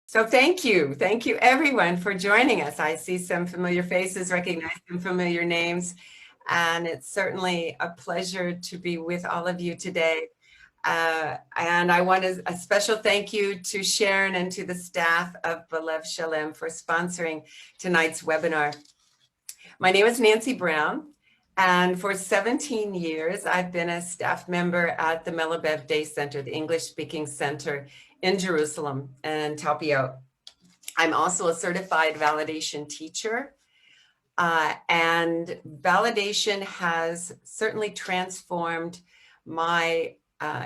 So thank you. Thank you everyone for joining us. I see some familiar faces, recognize some familiar names, and it's certainly a pleasure to be with all of you today. And I want a special thank you to Sharon and to the staff of Belev Shalem for sponsoring tonight's webinar. My name is Nancy Brown, and for 17 years, I've been a staff member at the Melabev Day Center, the English-speaking center in Jerusalem and Talpiot. I'm also a certified validation teacher, and validation has certainly transformed my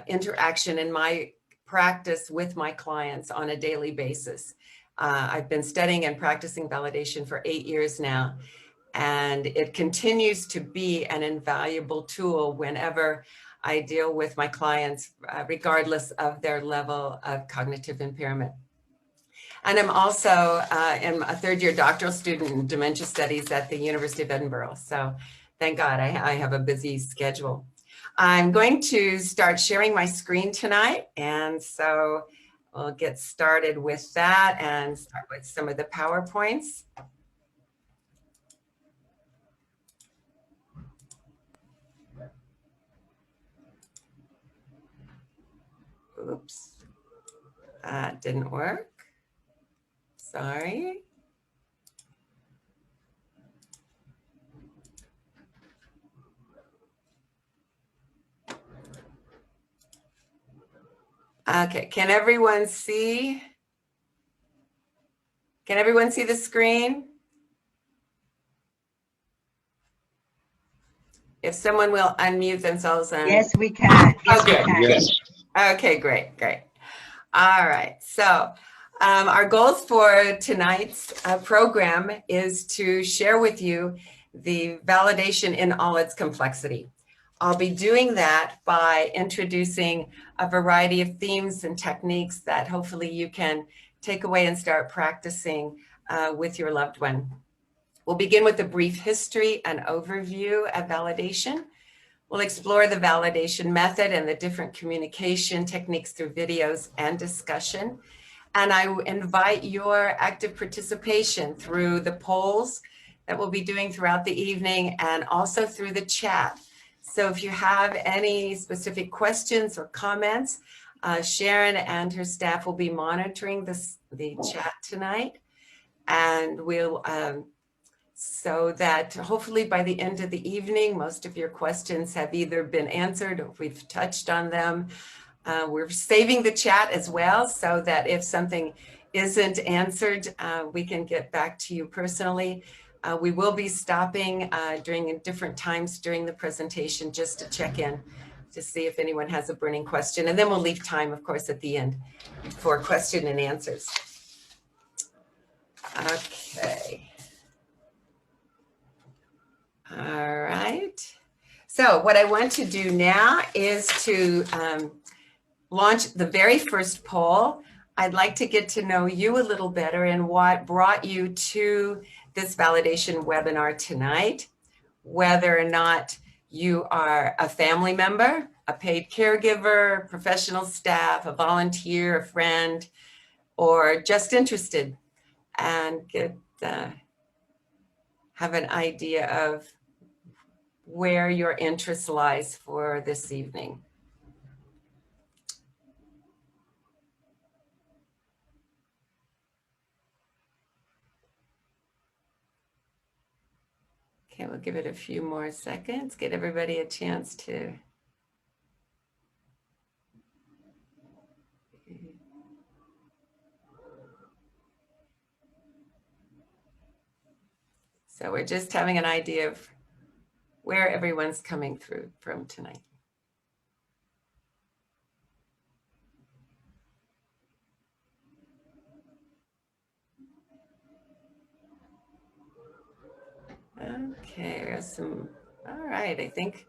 interaction and my practice with my clients on a daily basis. I've been studying and practicing validation for 8 years now, and it continues to be an invaluable tool whenever I deal with my clients, regardless of their level of cognitive impairment. And I'm also am a third-year doctoral student in dementia studies at the University of Edinburgh. So thank God I have a busy schedule. I'm going to start sharing my screen tonight. And so we'll get started with that and start with some of the PowerPoints. Oops, that didn't work. Sorry. Okay, can everyone see? Can everyone see the screen? If someone will unmute themselves and yes, we can. Oh, good. Yes. Okay, great. All right. So our goals for tonight's program is to share with you the validation in all its complexity. I'll be doing that by introducing a variety of themes and techniques that hopefully you can take away and start practicing with your loved one. We'll begin with a brief history and overview of validation. We'll explore the validation method and the different communication techniques through videos and discussion. And I invite your active participation through the polls that we'll be doing throughout the evening and also through the chat. So if you have any specific questions or comments, Sharon and her staff will be monitoring the chat tonight. And we'll so that hopefully by the end of the evening, most of your questions have either been answered or we've touched on them. We're saving the chat as well so that if something isn't answered, we can get back to you personally. We will be stopping during different times during the presentation just to check in to see if anyone has a burning question. And then we'll leave time, of course, at the end for question and answers. Okay. All right. So what I want to do now is to launch the very first poll. I'd like to get to know you a little better and what brought you to this validation webinar tonight, whether or not you are a family member, a paid caregiver, professional staff, a volunteer, a friend, or just interested, and get have an idea of where your interest lies for this evening. Okay, we'll give it a few more seconds, get everybody a chance to. So we're just having an idea of where everyone's coming through from tonight. Okay, there's some, all right, I think.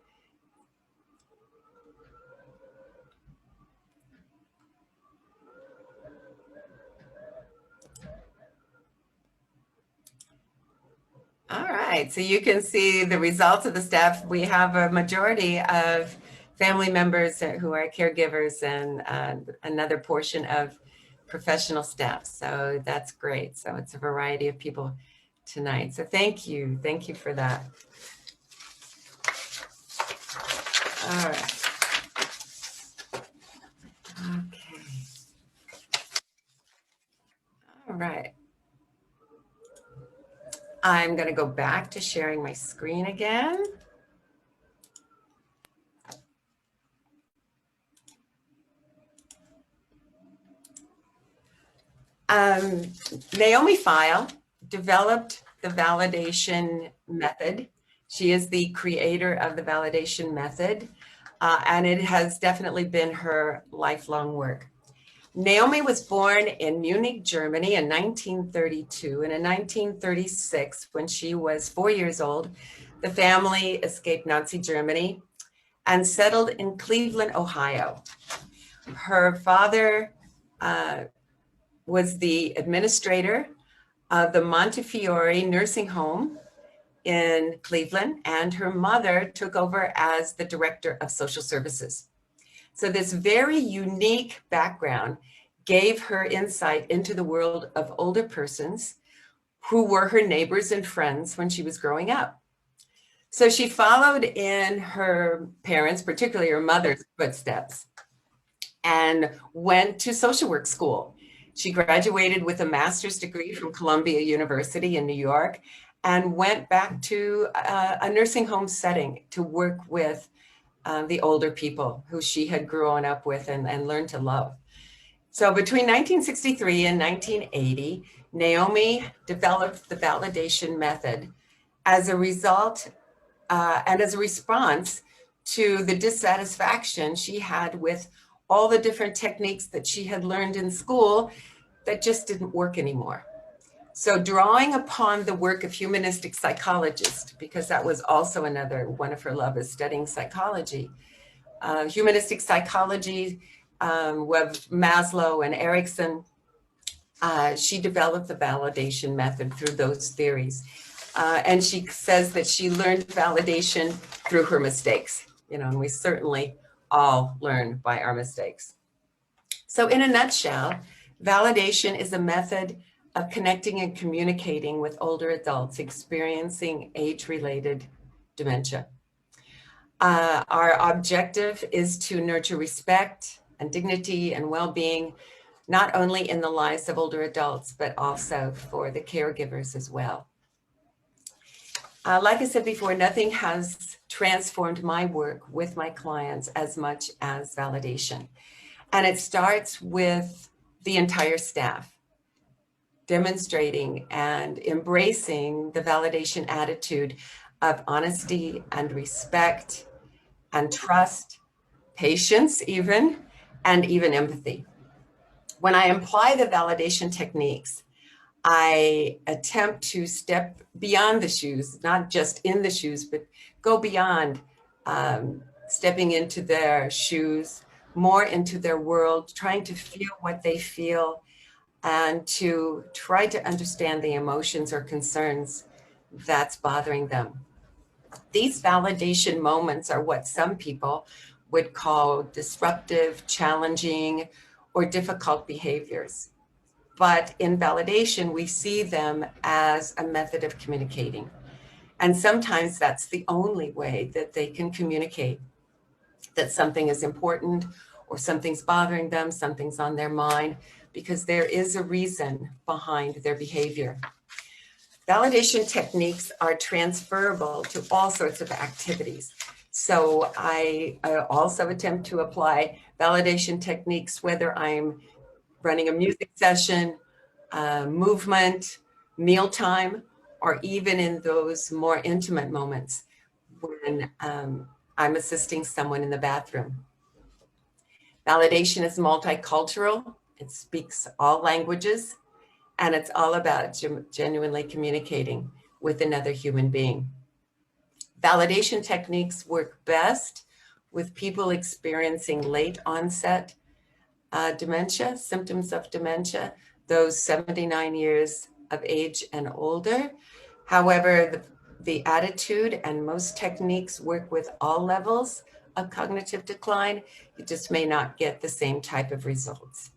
All right, so you can see the results of the staff. We have a majority of family members who are caregivers and another portion of professional staff. So that's great. So it's a variety of people tonight. So thank you. Thank you for that. All right. Okay. All right. I'm going to go back to sharing my screen again. Naomi Feil developed the validation method. She is the creator of the validation method, and it has definitely been her lifelong work. Naomi was born in Munich, Germany in 1932, and in 1936, when she was 4 years old, the family escaped Nazi Germany and settled in Cleveland, Ohio. Her father was the administrator of the Montefiore nursing home in Cleveland, and her mother took over as the director of social services. So this very unique background gave her insight into the world of older persons who were her neighbors and friends when she was growing up. So she followed in her parents, particularly her mother's footsteps, and went to social work school. She graduated with a master's degree from Columbia University in New York and went back to a nursing home setting to work with the older people who she had grown up with and learned to love. So between 1963 and 1980, Naomi developed the validation method as a result and as a response to the dissatisfaction she had with all the different techniques that she had learned in school that just didn't work anymore. So drawing upon the work of humanistic psychologists, because that was also another one of her love, is studying psychology. Humanistic psychology, with Maslow and Erickson, she developed the validation method through those theories. And she says that she learned validation through her mistakes, and we certainly all learn by our mistakes. So in a nutshell, validation is a method of connecting and communicating with older adults experiencing age-related dementia. Our objective is to nurture respect and dignity and well-being, not only in the lives of older adults, but also for the caregivers as well. Like I said before, nothing has transformed my work with my clients as much as validation. And it starts with the entire staff demonstrating and embracing the validation attitude of honesty and respect and trust, patience even, and even empathy. When I apply the validation techniques, I attempt to step beyond the shoes, not just in the shoes, but go beyond stepping into their shoes, more into their world, trying to feel what they feel, and to try to understand the emotions or concerns that's bothering them. These validation moments are what some people would call disruptive, challenging, or difficult behaviors. But in validation, we see them as a method of communicating. And sometimes that's the only way that they can communicate that something is important or something's bothering them, something's on their mind, because there is a reason behind their behavior. Validation techniques are transferable to all sorts of activities. So I also attempt to apply validation techniques, whether I'm running a music session, movement, mealtime, or even in those more intimate moments when I'm assisting someone in the bathroom. Validation is multicultural. It speaks all languages, and it's all about genuinely communicating with another human being. Validation techniques work best with people experiencing late onset dementia, symptoms of dementia, those 79 years of age and older. However, the attitude and most techniques work with all levels of cognitive decline. You just may not get the same type of results.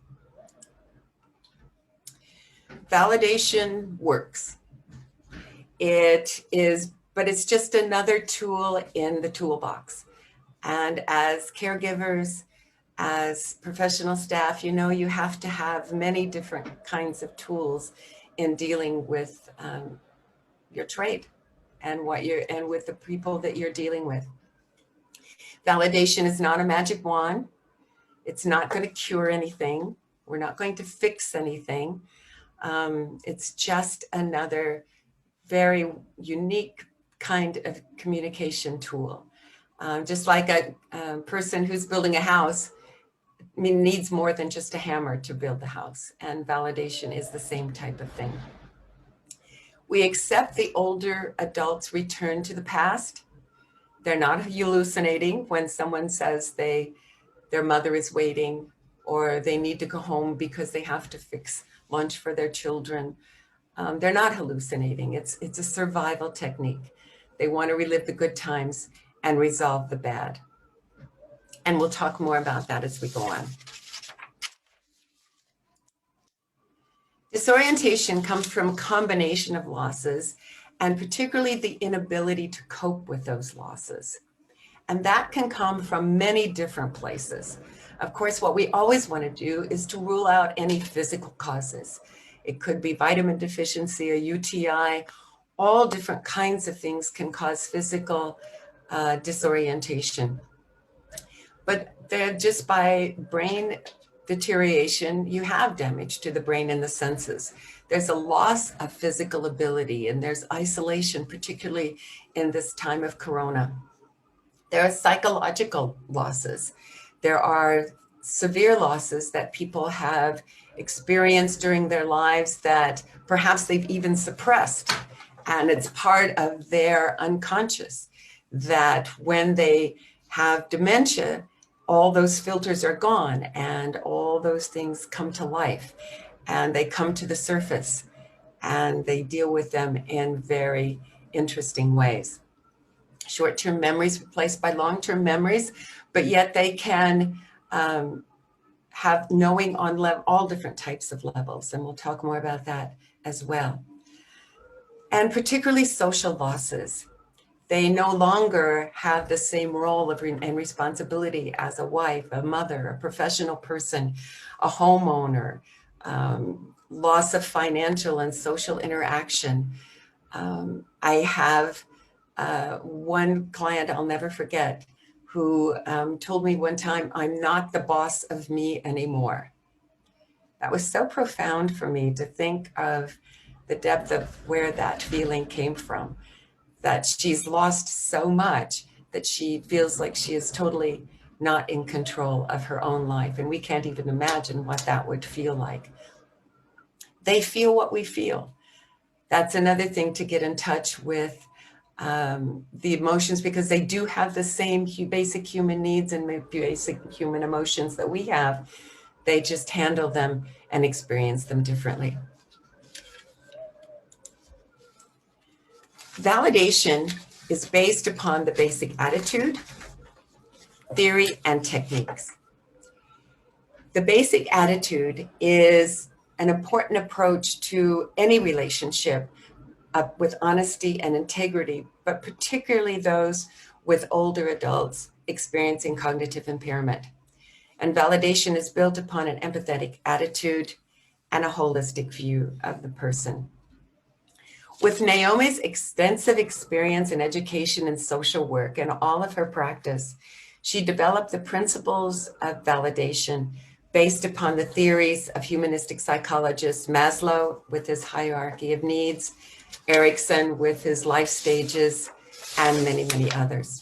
Validation works. But it's just another tool in the toolbox. And as caregivers, as professional staff, you have to have many different kinds of tools in dealing with your trade and with the people that you're dealing with. Validation is not a magic wand. It's not going to cure anything. We're not going to fix anything. It's just another very unique kind of communication tool. Just like a person who's building a house needs more than just a hammer to build the house, and validation is the same type of thing. We accept the older adults return to the past. They're not hallucinating when someone says their mother is waiting or they need to go home because they have to fix lunch for their children. They're not hallucinating. It's a survival technique. They want to relive the good times and resolve the bad. And we'll talk more about that as we go on. Disorientation comes from a combination of losses, and particularly the inability to cope with those losses. And that can come from many different places. Of course, what we always want to do is to rule out any physical causes. It could be vitamin deficiency, a UTI. All different kinds of things can cause physical disorientation. But they're just by brain deterioration, you have damage to the brain and the senses. There's a loss of physical ability, and there's isolation, particularly in this time of Corona. There are psychological losses. There are severe losses that people have experienced during their lives that perhaps they've even suppressed. And it's part of their unconscious that when they have dementia, all those filters are gone and all those things come to life and they come to the surface and they deal with them in very interesting ways. Short-term memories replaced by long-term memories, but yet they can have knowing on all different types of levels, and we'll talk more about that as well. And particularly social losses. They no longer have the same role and responsibility as a wife, a mother, a professional person, a homeowner, loss of financial and social interaction. I have one client I'll never forget who told me one time, "I'm not the boss of me anymore." That was so profound for me to think of the depth of where that feeling came from, that she's lost so much that she feels like she is totally not in control of her own life. And we can't even imagine what that would feel like. They feel what we feel. That's another thing to get in touch with the emotions, because they do have the same basic human needs and basic human emotions that we have. They just handle them and experience them differently. Validation is based upon the basic attitude, theory, and techniques. The basic attitude is an important approach to any relationship with honesty and integrity, but particularly those with older adults experiencing cognitive impairment. And validation is built upon an empathetic attitude and a holistic view of the person. With Naomi's extensive experience in education and social work and all of her practice, she developed the principles of validation based upon the theories of humanistic psychologists Maslow with his hierarchy of needs, Erickson with his life stages, and many, many others.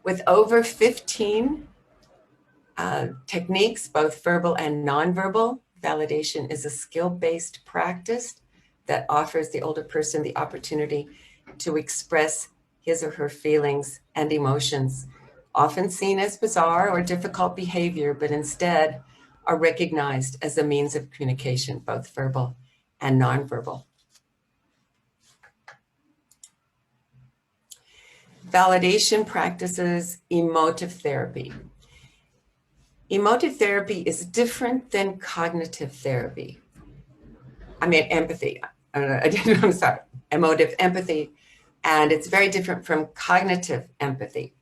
With over 15 techniques, both verbal and nonverbal, validation is a skill-based practice that offers the older person the opportunity to express his or her feelings and emotions, often seen as bizarre or difficult behavior, but instead are recognized as a means of communication, both verbal and nonverbal. Validation practices emotive therapy. Emotive therapy is different than cognitive therapy. Empathy. I'm sorry, emotive empathy. And it's very different from cognitive empathy.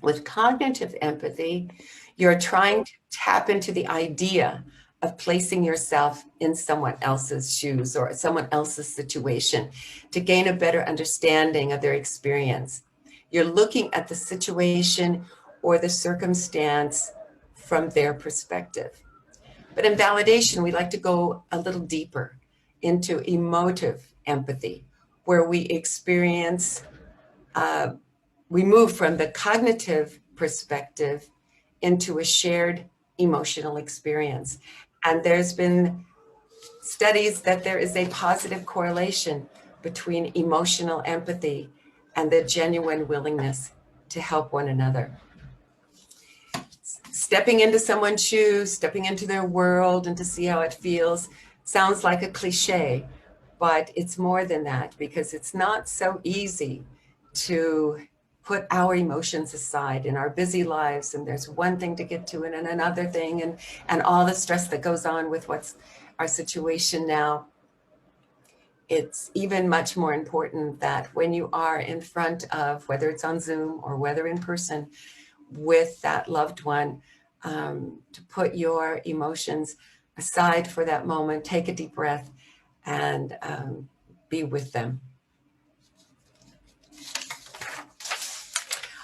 With cognitive empathy, you're trying to tap into the idea of placing yourself in someone else's shoes or someone else's situation to gain a better understanding of their experience. You're looking at the situation or the circumstance from their perspective. But in validation, we like to go a little deeper into emotive empathy, where we experience, we move from the cognitive perspective into a shared emotional experience. And there's been studies that there is a positive correlation between emotional empathy and the genuine willingness to help one another. Stepping into someone's shoes, stepping into their world and to see how it feels sounds like a cliche, but it's more than that, because it's not so easy to put our emotions aside in our busy lives, and there's one thing to get to and another thing, and all the stress that goes on with what's our situation now. It's even much more important that when you are in front of, whether it's on Zoom or whether in person, with that loved one, to put your emotions aside for that moment, take a deep breath, and be with them.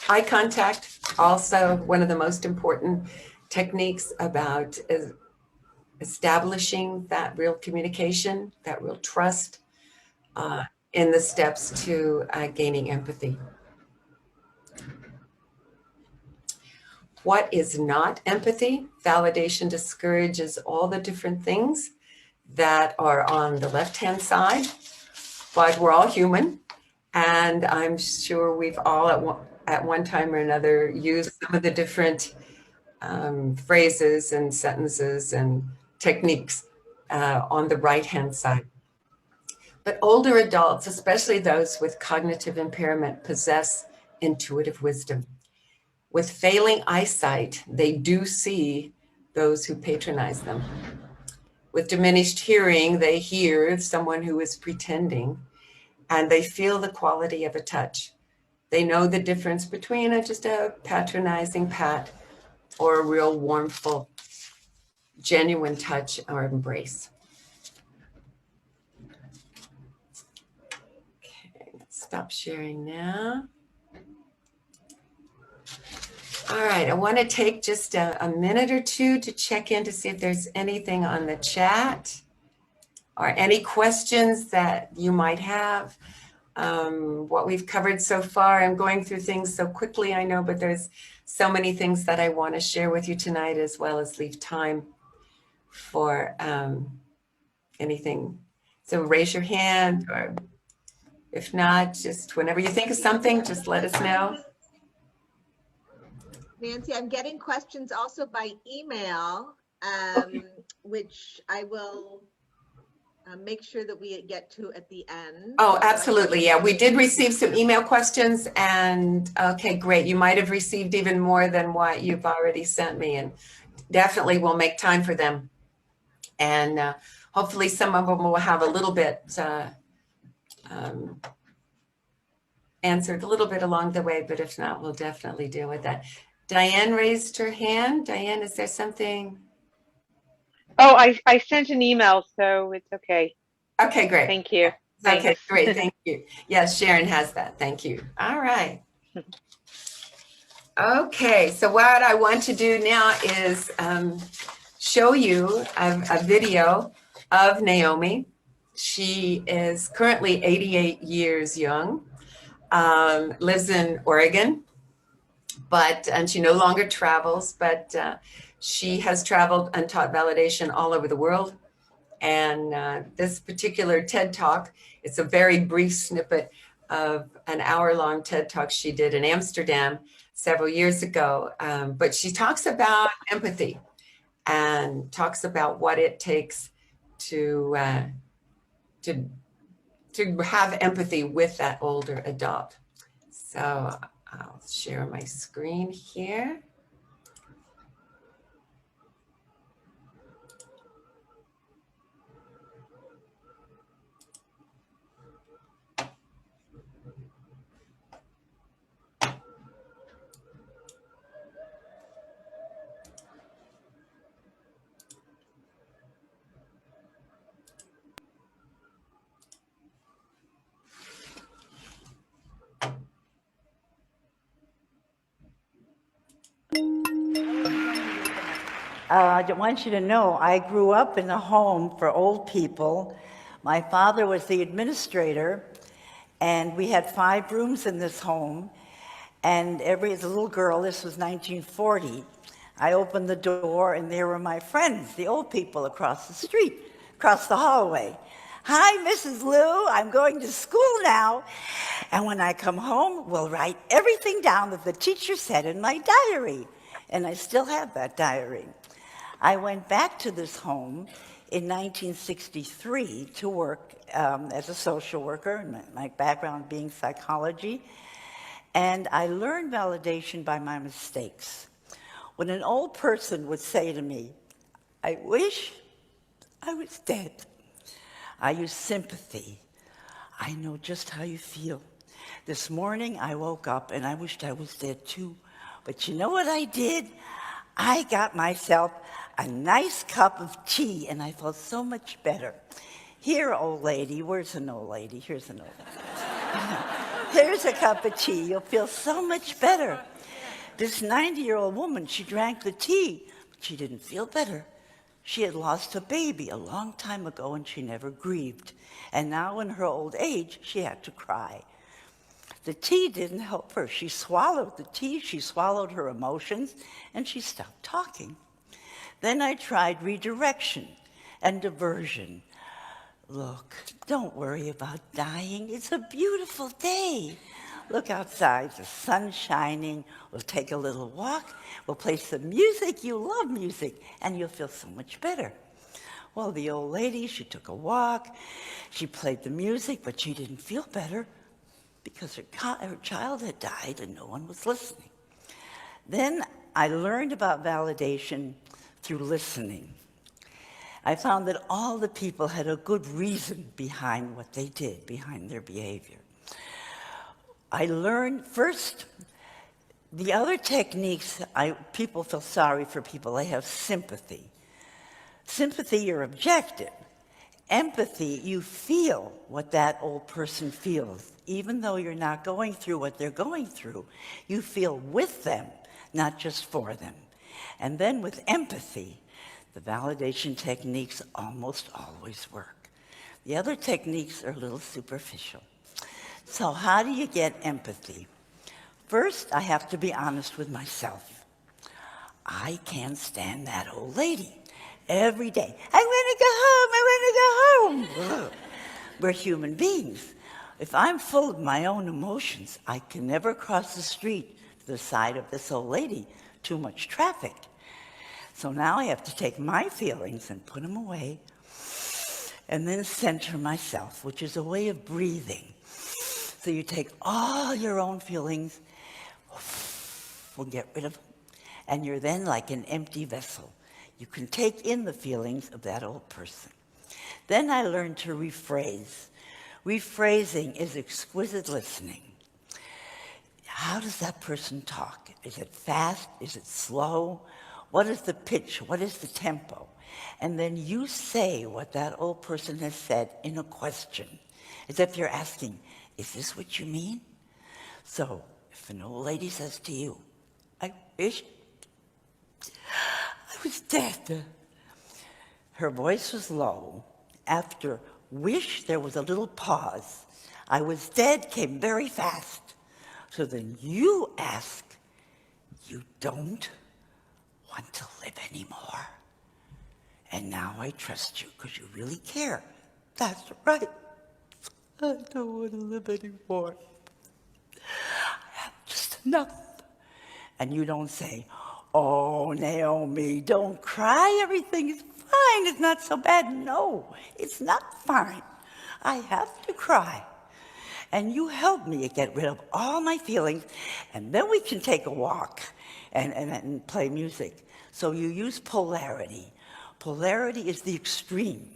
Eye contact, also one of the most important techniques about establishing that real communication, that real trust in the steps to gaining empathy. What is not empathy? Validation discourages all the different things that are on the left-hand side, but we're all human, and I'm sure we've all at one time or another used some of the different phrases and sentences and techniques on the right-hand side. But older adults, especially those with cognitive impairment, possess intuitive wisdom. With failing eyesight, they do see those who patronize them. With diminished hearing, they hear someone who is pretending, and they feel the quality of a touch. They know the difference between just a patronizing pat or a real warmful, genuine touch or embrace. Okay, let's stop sharing now. All right, I want to take just a minute or two to check in to see if there's anything on the chat or any questions that you might have. What we've covered so far, I'm going through things so quickly, I know, but there's so many things that I want to share with you tonight, as well as leave time for anything. So raise your hand, or if not, just whenever you think of something, just let us know. Nancy, I'm getting questions also by email, which I will make sure that we get to at the end. Oh, absolutely. Yeah, we did receive some email questions, and okay, great. You might have received even more than what you've already sent me, and definitely we'll make time for them. And hopefully some of them will have a little bit answered a little bit along the way, but if not, we'll definitely deal with that. Diane raised her hand. Diane, is there something? Oh, I sent an email, so it's okay. Okay, great. Thank you. Okay, Thanks. great. Thank you. Yes, Sharon has that. Thank you. All right. Okay, so what I want to do now is show you a video of Naomi. She is currently 88 years young, lives in Oregon, and she no longer travels, but she has traveled and taught validation all over the world. And this particular TED Talk, it's a very brief snippet of an hour-long TED Talk she did in Amsterdam several years ago. But she talks about empathy and talks about what it takes to have empathy with that older adult. So I'll share my screen here. I want you to know I grew up in a home for old people. My father was the administrator, and we had 5 rooms in this home. And as a little girl, this was 1940, I opened the door, and there were my friends, the old people across the street, across the hallway. Hi, Mrs. Lou, I'm going to school now. And when I come home, we'll write everything down that the teacher said in my diary. And I still have that diary. I went back to this home in 1963 to work as a social worker, and my background being psychology. And I learned validation by my mistakes. When an old person would say to me, I wish I was dead, I use sympathy. I know just how you feel. This morning I woke up and I wished I was dead too. But you know what I did? I got myself a nice cup of tea and I felt so much better. Here, old lady, where's an old lady? Here's an old lady. Here's a cup of tea. You'll feel so much better. This 90-year-old woman, she drank the tea, but she didn't feel better. She had lost a baby a long time ago and she never grieved. And now in her old age, she had to cry. The tea didn't help her. She swallowed the tea, she swallowed her emotions, and she stopped talking. Then I tried redirection and diversion. Look, don't worry about dying. It's a beautiful day. Look outside, the sun's shining. We'll take a little walk. We'll play some music. You love music, and you'll feel so much better. Well, the old lady, she took a walk. She played the music, but she didn't feel better because her child had died and no one was listening. Then I learned about validation through listening. I found that all the people had a good reason behind what they did, behind their behavior. I learned first, the other techniques, people feel sorry for people. They have sympathy. Sympathy, you're objective. Empathy, you feel what that old person feels. Even though you're not going through what they're going through, you feel with them, not just for them. And then with empathy, the validation techniques almost always work. The other techniques are a little superficial. So how do you get empathy? First, I have to be honest with myself. I can't stand that old lady. Every day, I want to go home. We're human beings. If I'm full of my own emotions, I can never cross the street to the side of this old lady. Too much traffic. So now I have to take my feelings and put them away and then center myself, which is a way of breathing. So you take all your own feelings, we'll get rid of them, and you're then like an empty vessel. You can take in the feelings of that old person. Then I learned to rephrase. Rephrasing is exquisite listening. How does that person talk? Is it fast? Is it slow? What is the pitch? What is the tempo? And then you say what that old person has said in a question, as if you're asking, is this what you mean? So if an old lady says to you, I wish I was dead. Her voice was low. After wish, there was a little pause. I was dead came very fast. So then you ask, you don't want to live anymore. And now I trust you because you really care. That's right. I don't want to live anymore. I have just enough. And you don't say, oh, Naomi, don't cry. Everything is fine. It's not so bad. No, it's not fine. I have to cry. And you help me get rid of all my feelings, and then we can take a walk and play music. So you use polarity. Polarity is the extreme,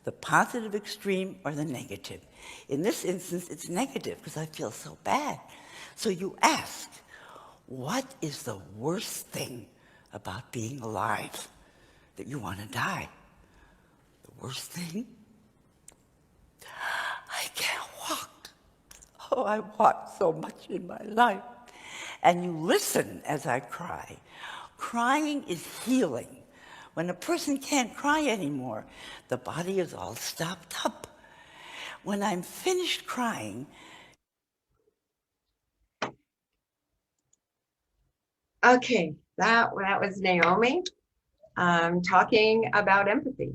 the positive extreme or the negative. In this instance, it's negative because I feel so bad. So you ask, what is the worst thing about being alive that you want to die? The worst thing? I can't walk. Oh, I walked so much in my life. And you listen as I cry. Crying is healing. When a person can't cry anymore, the body is all stopped up. When I'm finished crying, Okay, that was Naomi talking about empathy.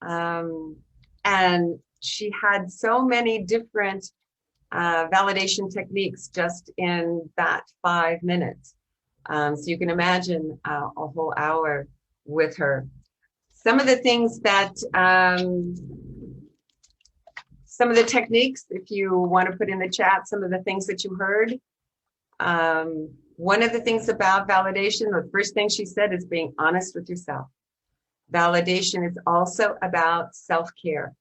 And she had so many different validation techniques just in that 5 minutes. So you can imagine a whole hour with her. Some of the things that, some of the techniques, if you want to put in the chat, some of the things that you heard. One of the things about validation, the first thing she said is being honest with yourself. Validation is also about self-care.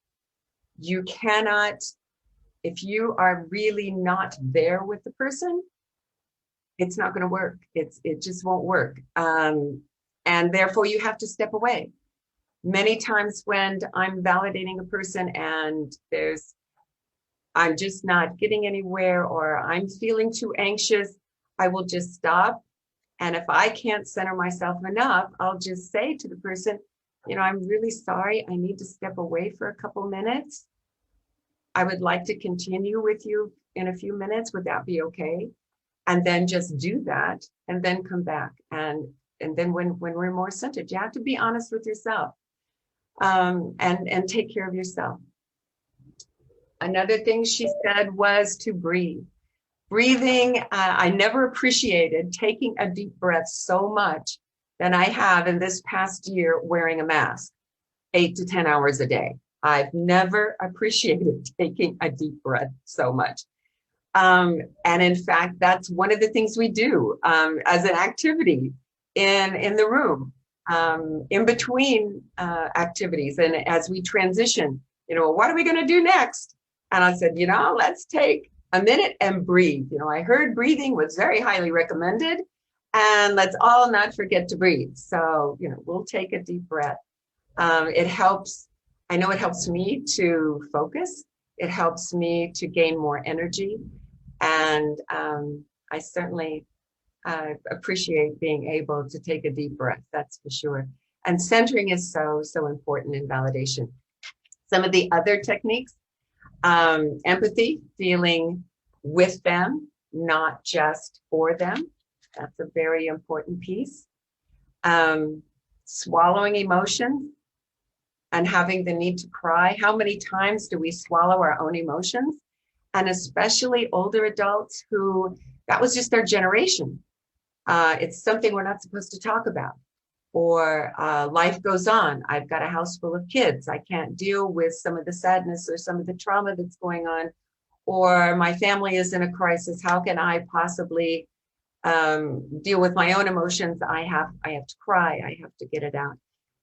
You cannot, if you are really not there with the person, it's not going to work. It just won't work. And therefore you have to step away. Many times when I'm validating a person and I'm just not getting anywhere, or I'm feeling too anxious, I will just stop. And if I can't center myself enough, I'll just say to the person, you know, I'm really sorry. I need to step away for a couple minutes. I would like to continue with you in a few minutes. Would that be okay? And then just do that and then come back. And then when we're more centered, you have to be honest with yourself, and take care of yourself. Another thing she said was to breathe. Breathing, I never appreciated taking a deep breath so much than I have in this past year wearing a mask 8 to 10 hours a day. I've never appreciated taking a deep breath so much. And in fact, that's one of the things we do as an activity in the room, in between activities. And as we transition, you know, what are we going to do next? And I said, you know, let's take a minute and breathe. You know, I heard breathing was very highly recommended, and let's all not forget to breathe. So, you know, we'll take a deep breath. It helps. I know it helps me to focus. It helps me to gain more energy. And I certainly appreciate being able to take a deep breath, that's for sure. And centering is so, so important in validation. Some of the other techniques, empathy, feeling with them, not just for them. That's a very important piece. Swallowing emotions and having the need to cry. How many times do we swallow our own emotions? And especially older adults who, that was just their generation. It's something we're not supposed to talk about. Or life goes on. I've got a house full of kids. I can't deal with some of the sadness or some of the trauma that's going on. Or my family is in a crisis. How can I possibly deal with my own emotions? I have to cry. I have to get it out.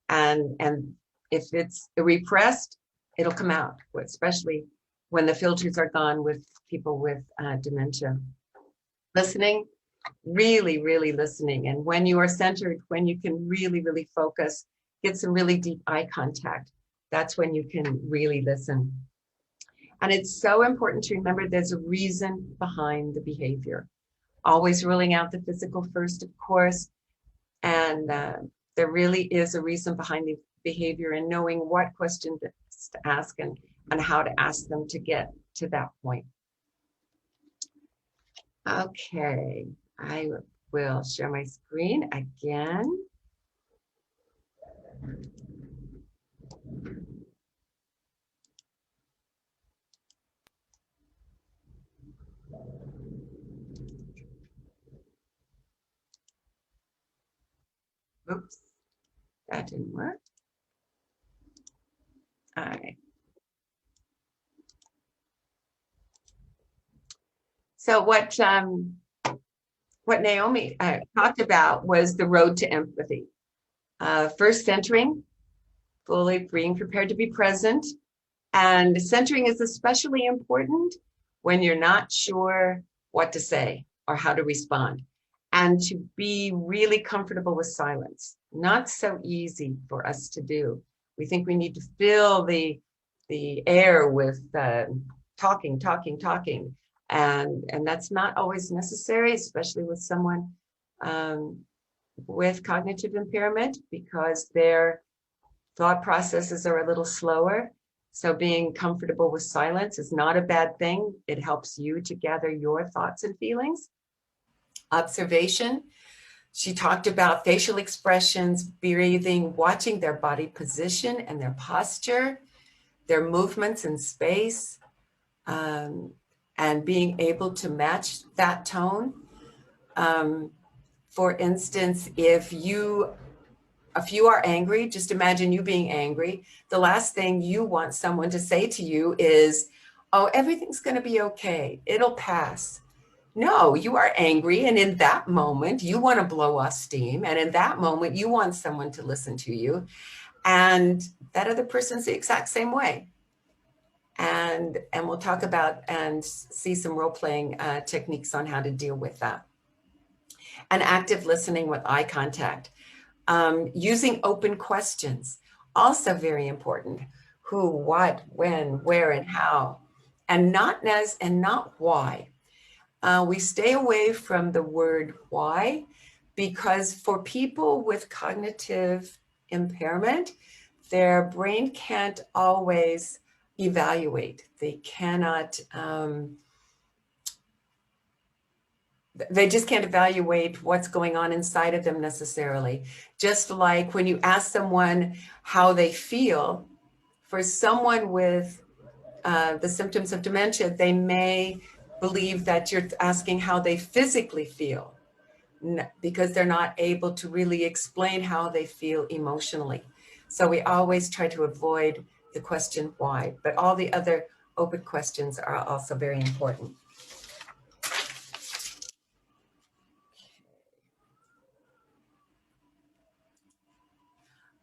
And if it's repressed, it'll come out, especially when the filters are gone with people with dementia. Listening, really, really listening. And when you are centered, when you can really, really focus, get some really deep eye contact, that's when you can really listen. And it's so important to remember there's a reason behind the behavior. Always ruling out the physical first, of course. And there really is a reason behind the behavior, and knowing what questions to ask and how to ask them to get to that point. Okay, I will share my screen again. Oops, that didn't work. All right. So what Naomi talked about was the road to empathy. First, centering, fully being prepared to be present. And centering is especially important when you're not sure what to say or how to respond. And to be really comfortable with silence. Not so easy for us to do. We think we need to fill the air with talking. And that's not always necessary, especially with someone with cognitive impairment because their thought processes are a little slower. So being comfortable with silence is not a bad thing. It helps you to gather your thoughts and feelings. Observation. She talked about facial expressions, breathing, watching their body position and their posture, their movements in space, and being able to match that tone. For instance, if you are angry, just imagine you being angry. The last thing you want someone to say to you is, "Oh, everything's going to be okay. It'll pass." No, you are angry. And in that moment, you want to blow off steam. And in that moment, you want someone to listen to you. And that other person's the exact same way. And we'll talk about and see some role-playing techniques on how to deal with that. And active listening with eye contact. Using open questions, also very important. Who, what, when, where, and how. And not why. We stay away from the word why, because for people with cognitive impairment, their brain can't always evaluate. They cannot, they just can't evaluate what's going on inside of them necessarily. Just like when you ask someone how they feel, for someone with the symptoms of dementia, they may believe that you're asking how they physically feel because they're not able to really explain how they feel emotionally. So we always try to avoid the question why, but all the other open questions are also very important.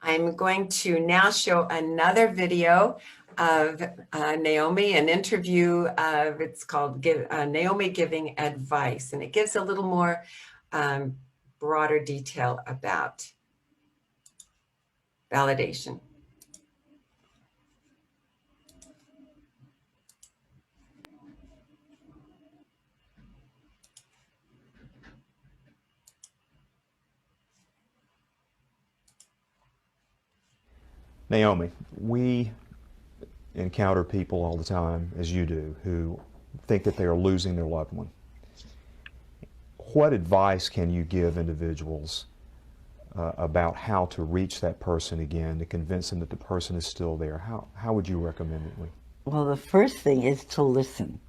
I'm going to now show another video of Naomi, an interview of, it's called Naomi Giving Advice, and it gives a little more broader detail about validation. Naomi, we encounter people all the time, as you do, who think that they are losing their loved one. What advice can you give individuals about how to reach that person again, to convince them that the person is still there? How would you recommend it? Well, the first thing is to listen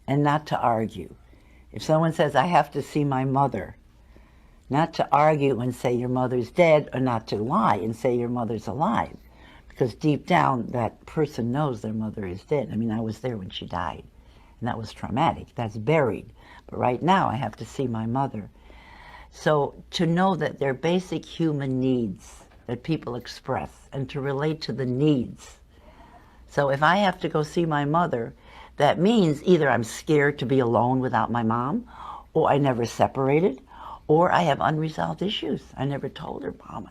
and not to argue. If someone says, I have to see my mother, not to argue and say your mother's dead, or not to lie and say your mother's alive. Because deep down, that person knows their mother is dead. I mean, I was there when she died, and that was traumatic. That's buried. But right now, I have to see my mother. So to know that they're basic human needs that people express, and to relate to the needs. So if I have to go see my mother, that means either I'm scared to be alone without my mom, or I never separated, or I have unresolved issues. I never told her, Mom,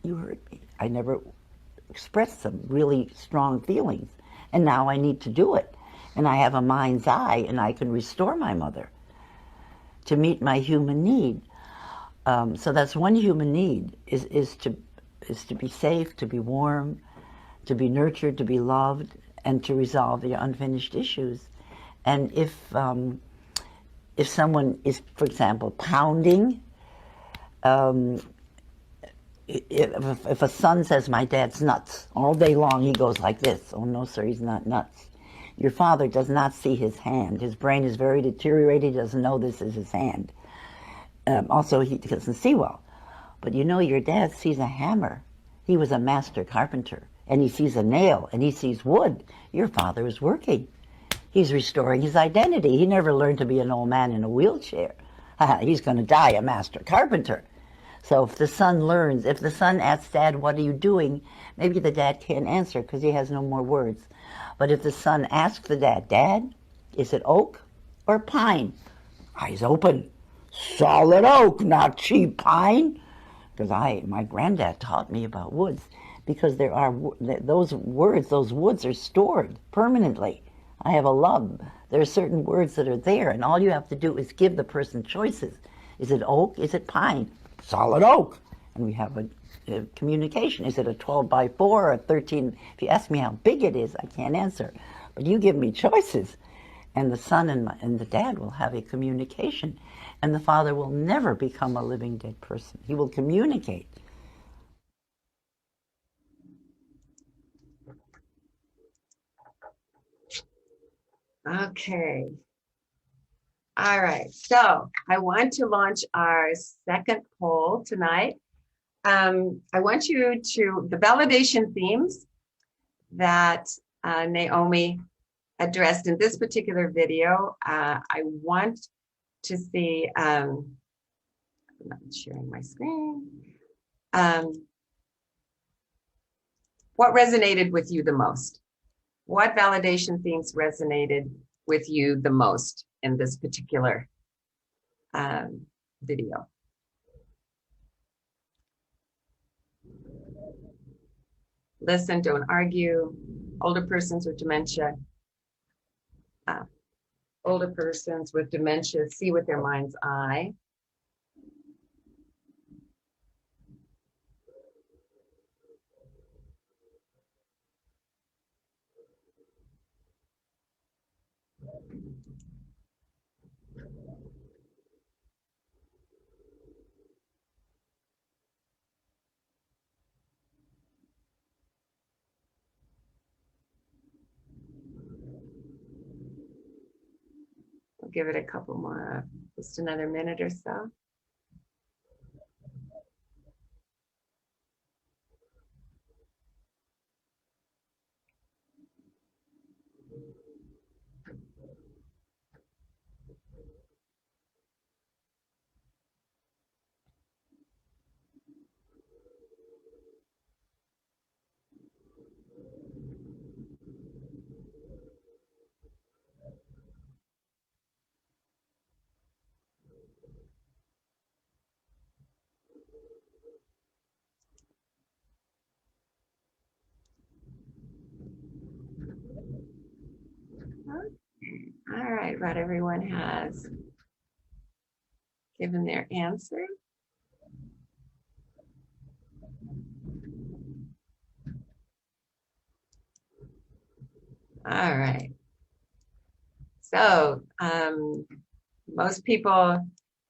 you hurt me. I never expressed some really strong feelings, and now I need to do it. And I have a mind's eye, and I can restore my mother to meet my human need. So that's one human need, is to be safe, to be warm, to be nurtured, to be loved, and to resolve your unfinished issues. And if someone is, for example, pounding, if a son says, my dad's nuts, all day long he goes like this. Oh, no, sir, he's not nuts. Your father does not see his hand. His brain is very deteriorated. He doesn't know this is his hand. Also, he doesn't see well. But you know, your dad sees a hammer. He was a master carpenter. And he sees a nail, and he sees wood. Your father is working. He's restoring his identity. He never learned to be an old man in a wheelchair. He's going to die a master carpenter. So if the son learns, if the son asks Dad, what are you doing? Maybe the dad can't answer because he has no more words. But if the son asks the dad, Dad, is it oak or pine? Eyes open. Solid oak, not cheap pine. Because my granddad taught me about woods. Because there are those words, those woods are stored permanently. I have a love. There are certain words that are there, and all you have to do is give the person choices. Is it oak? Is it pine? solid oak. And we have a communication. Is it a 12 by 4 or a 13? If you ask me how big it is, I can't answer. But you give me choices. And the son and the dad will have a communication. And the father will never become a living dead person. He will communicate. Okay. All right. So I want to launch our second poll tonight. I want you to, the validation themes that Naomi addressed in this particular video, I want to see, I'm not sharing my screen, what resonated with you the most? What validation themes resonated with you the most in this particular video? Listen, don't argue. Older persons with dementia. Older persons with dementia see with their mind's eye. We'll give it a couple more, just another minute or so. All right, what everyone has given their answer. All right. So most people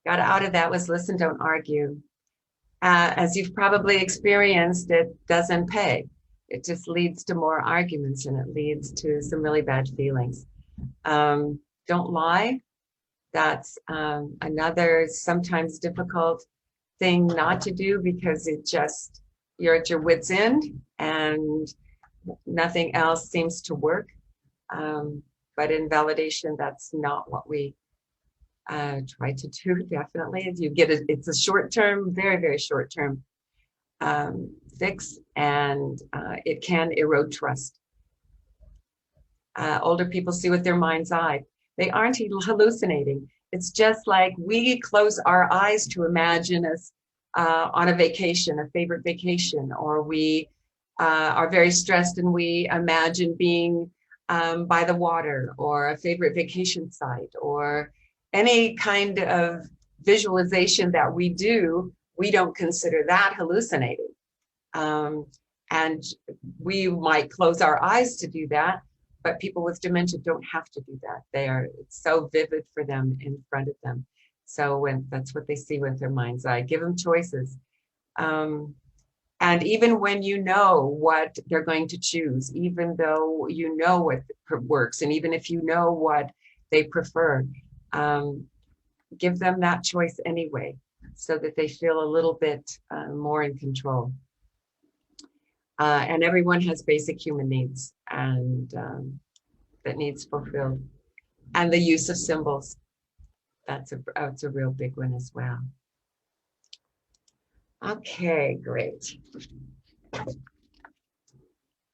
got out of that was listen, don't argue. As you've probably experienced, it doesn't pay. It just leads to more arguments and it leads to some really bad feelings. Don't lie. That's another sometimes difficult thing not to do because you're at your wit's end and nothing else seems to work. But in validation, that's not what we try to do, definitely. If you get it's a short-term, very, very short-term fix, and it can erode trust. Older people see with their mind's eye. They aren't hallucinating. It's just like we close our eyes to imagine us on a vacation, a favorite vacation, or we are very stressed and we imagine being by the water or a favorite vacation site or any kind of visualization that we do, we don't consider that hallucinating. And we might close our eyes to do that, but people with dementia don't have to do that. It's so vivid for them in front of them. So that's what they see with their mind's eye. Give them choices. And even when you know what they're going to choose, even though you know what works, and even if you know what they prefer, give them that choice anyway, so that they feel a little bit more in control. And everyone has basic human needs, and that needs fulfilled. And the use of symbols, that's a real big one as well. Okay, great.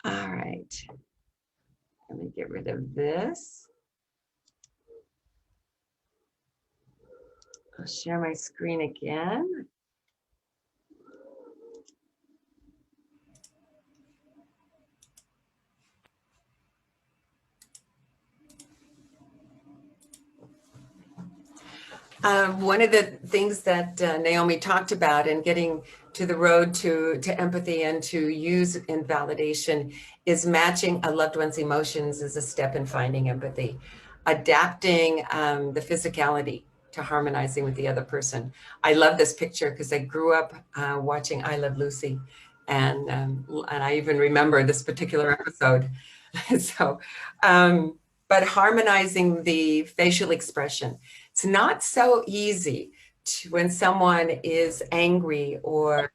All right. Let me get rid of this. I'll share my screen again. One of the things that Naomi talked about in getting to the road to empathy and to use invalidation is matching a loved one's emotions as a step in finding empathy, adapting the physicality to harmonizing with the other person. I love this picture because I grew up watching I Love Lucy, and I even remember this particular episode. So, but harmonizing the facial expression. It's not so easy when someone is angry or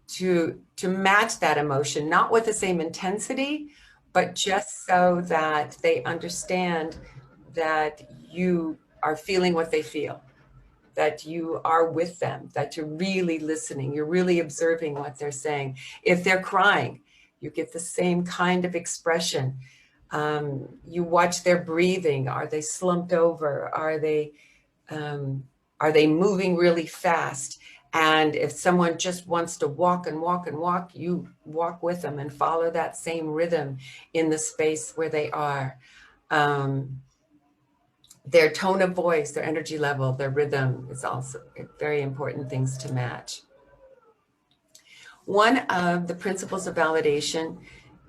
to match that emotion, not with the same intensity, but just so that they understand that you are feeling what they feel, that you are with them, that you're really listening, you're really observing what they're saying. If they're crying, you get the same kind of expression. You watch their breathing. Are they slumped over? Are they moving really fast? And if someone just wants to walk and walk and walk, you walk with them and follow that same rhythm in the space where they are. Their tone of voice, their energy level, their rhythm is also very important things to match. One of the principles of validation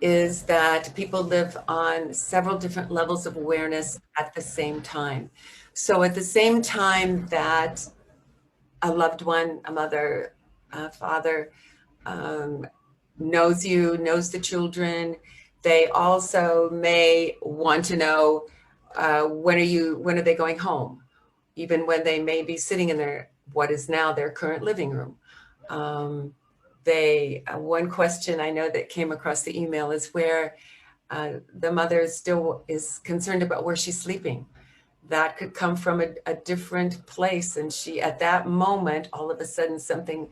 is that people live on several different levels of awareness at the same time. So at the same time that a loved one, a mother, a father, knows you, knows the children, they also may want to know when are they going home, even when they may be sitting in what is now their current living room. One question I know that came across the email is where the mother still is concerned about where she's sleeping. That could come from a different place. And she, at that moment, all of a sudden something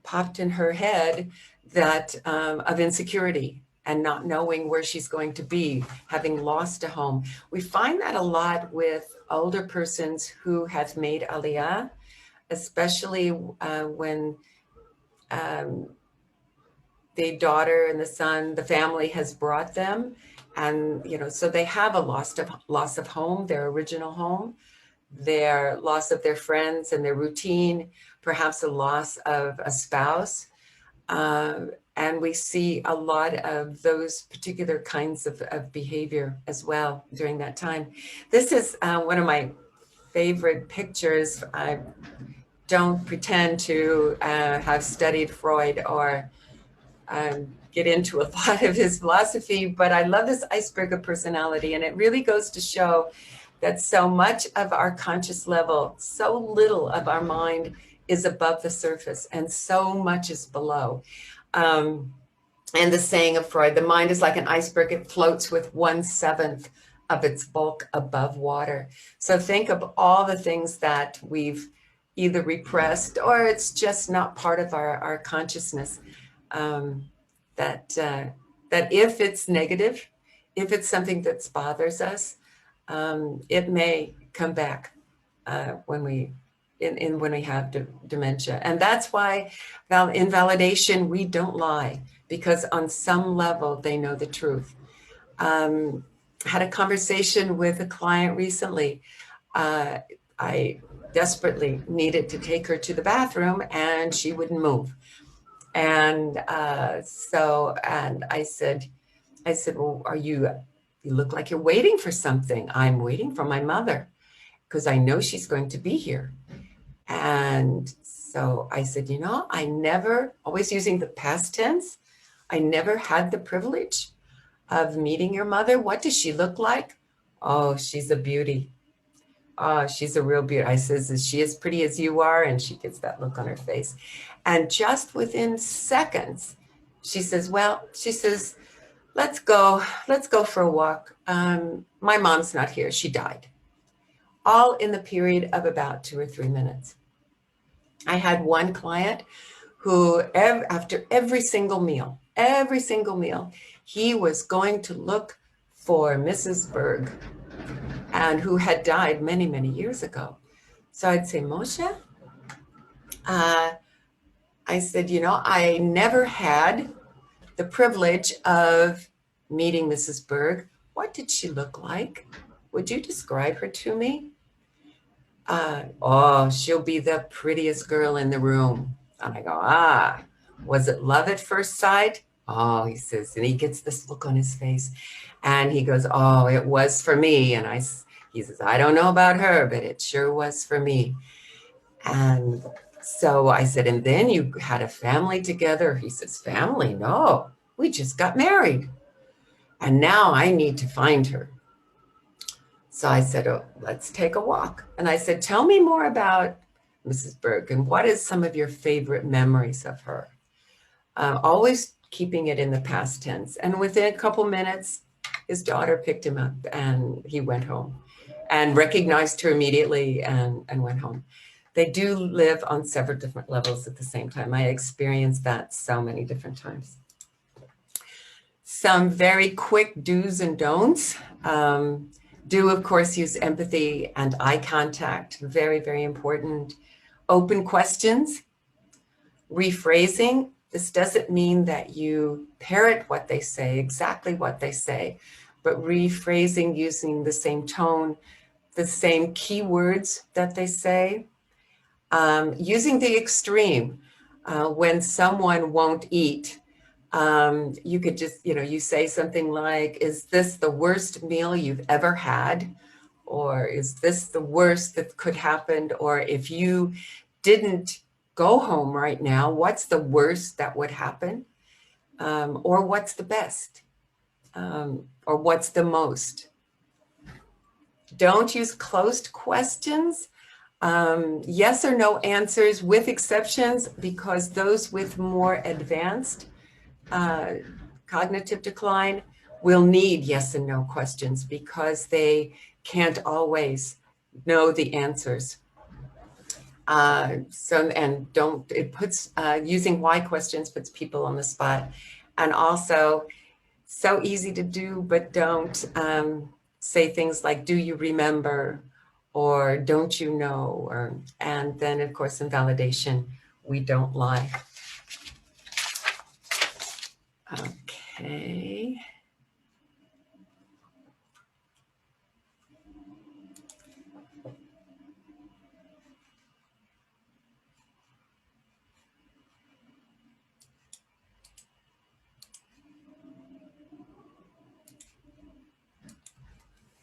popped in her head that of insecurity and not knowing where she's going to be, having lost a home. We find that a lot with older persons who have made aliyah, especially when the daughter and the son, the family has brought them. And, so they have a loss of home, their original home, their loss of their friends and their routine, perhaps a loss of a spouse. And we see a lot of those particular kinds of behavior as well during that time. This is one of my favorite pictures. I don't pretend to have studied Freud or get into a lot of his philosophy, but I love this iceberg of personality. And it really goes to show that so much of our conscious level, so little of our mind is above the surface and so much is below. And the saying of Freud, the mind is like an iceberg, it floats with 1/7 of its bulk above water. So think of all the things that we've either repressed or it's just not part of our consciousness. That if it's negative, if it's something that bothers us, it may come back when we have dementia. And that's why in validation, we don't lie, because on some level, they know the truth. Had a conversation with a client recently. I desperately needed to take her to the bathroom and she wouldn't move. And and I said, well, you look like you're waiting for something. I'm waiting for my mother because I know she's going to be here. And so I said, I never, always using the past tense, I never had the privilege of meeting your mother. What does she look like? Oh, she's a beauty. Oh, she's a real beauty. I says, is she as pretty as you are? And she gets that look on her face. And just within seconds, she says, let's go for a walk. My mom's not here. She died. All in the period of about 2 or 3 minutes. I had one client who, after every single meal, he was going to look for Mrs. Berg, and who had died many, many years ago. So I'd say, Moshe, I said, I never had the privilege of meeting Mrs. Berg. What did she look like? Would you describe her to me? Oh, she'll be the prettiest girl in the room. And I go, was it love at first sight? Oh, he says, and he gets this look on his face. And he goes, oh, it was for me. And he says, I don't know about her, but it sure was for me. And so I said, and then you had a family together? He says, family? No, we just got married. And now I need to find her. So I said, oh, let's take a walk. And I said, tell me more about Mrs. Berg and what is some of your favorite memories of her? Always keeping it in the past tense. And within a couple minutes, his daughter picked him up and he went home and recognized her immediately and went home. They do live on several different levels at the same time. I experienced that so many different times. Some very quick do's and don'ts. Do, of course, use empathy and eye contact. Very, very important. Open questions. Rephrasing. This doesn't mean that you parrot what they say, exactly what they say, but rephrasing using the same tone, the same keywords that they say. Using the extreme. When someone won't eat, you could just, you say something like, is this the worst meal you've ever had? Or is this the worst that could happen? Or if you didn't go home right now, what's the worst that would happen? Or what's the best? Or what's the most? Don't use closed questions. Yes or no answers with exceptions, because those with more advanced cognitive decline will need yes and no questions because they can't always know the answers. Using why questions puts people on the spot. And also, so easy to do, but don't say things like, do you remember? Or don't you know? And then, of course, in validation, we don't lie. Okay.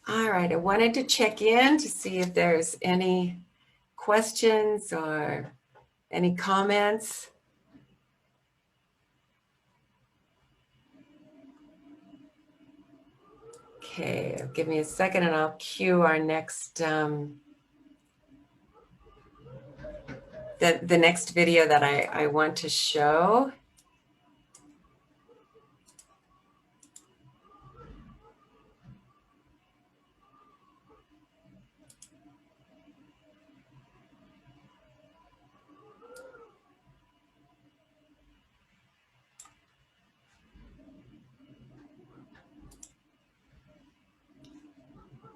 All right, I wanted to check in to see if there's any questions or any comments. Okay, give me a second and I'll cue our next, the next video that I want to show.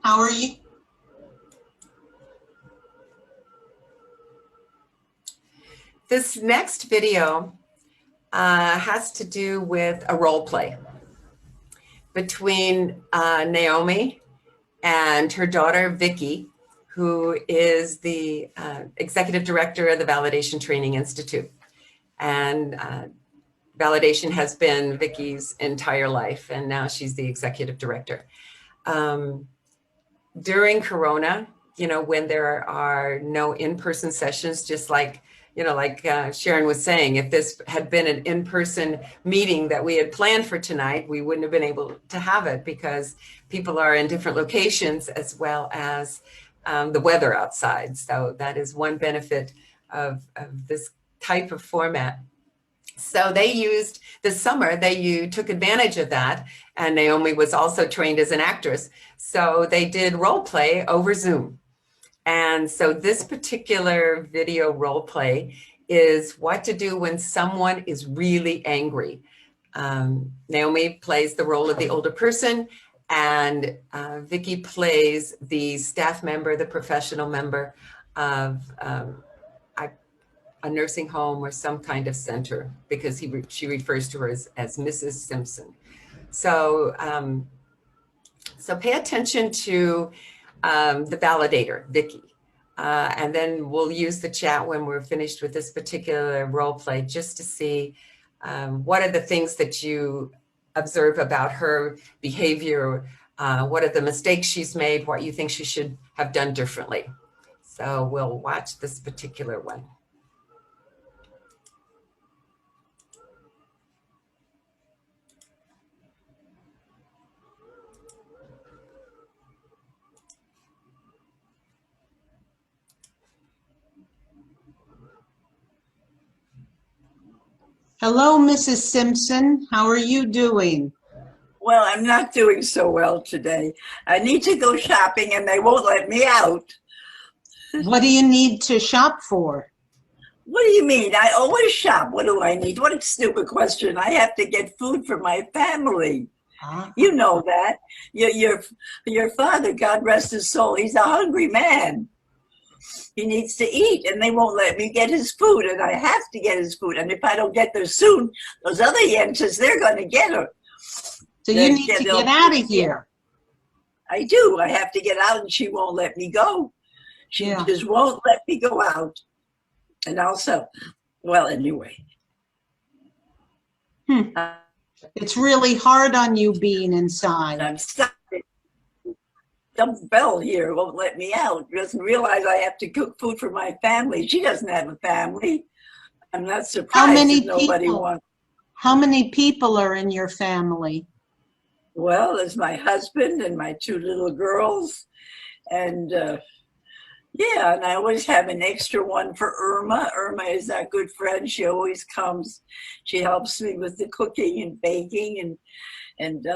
How are you? This next video has to do with a role play between Naomi and her daughter, Vicky, who is the executive director of the Validation Training Institute. And validation has been Vicky's entire life, and now she's the executive director. During Corona, when there are no in-person sessions, just like, Sharon was saying, if this had been an in-person meeting that we had planned for tonight, we wouldn't have been able to have it because people are in different locations as well as the weather outside. So that is one benefit of this type of format. So they used this summer, you took advantage of that. And Naomi was also trained as an actress. So they did role play over Zoom. And so this particular video role play is what to do when someone is really angry. Naomi plays the role of the older person, and Vicky plays the staff member, the professional member of a nursing home or some kind of center, because she refers to her as Mrs. Simpson. So, so pay attention to the validator, Vicky. And then we'll use the chat when we're finished with this particular role play just to see what are the things that you observe about her behavior, what are the mistakes she's made, what you think she should have done differently. So we'll watch this particular one. Hello, Mrs. Simpson. How are you doing? Well, I'm not doing so well today. I need to go shopping and they won't let me out. What do you need to shop for? What do you mean? I always shop. What do I need? What a stupid question. I have to get food for my family. Ah, You know that. Your father, God rest his soul, he's a hungry man. He needs to eat and they won't let me get his food and I have to get his food. And if I don't get there soon, those other yentas, they're going to get her. so you need to get out of here. I do. I have to get out and she won't let me go. She Yeah. just won't let me go out. And also, well, anyway. It's really hard on you being inside. I'm stuck. Some bell here won't let me out. Doesn't realize I have to cook food for my family. She doesn't have a family. I'm not surprised many if nobody people? wants. How many people are in your family? Well, there's my husband and my 2 little girls. And yeah, and I always have an extra one for Irma. Irma is our good friend. She always comes. She helps me with the cooking and baking. And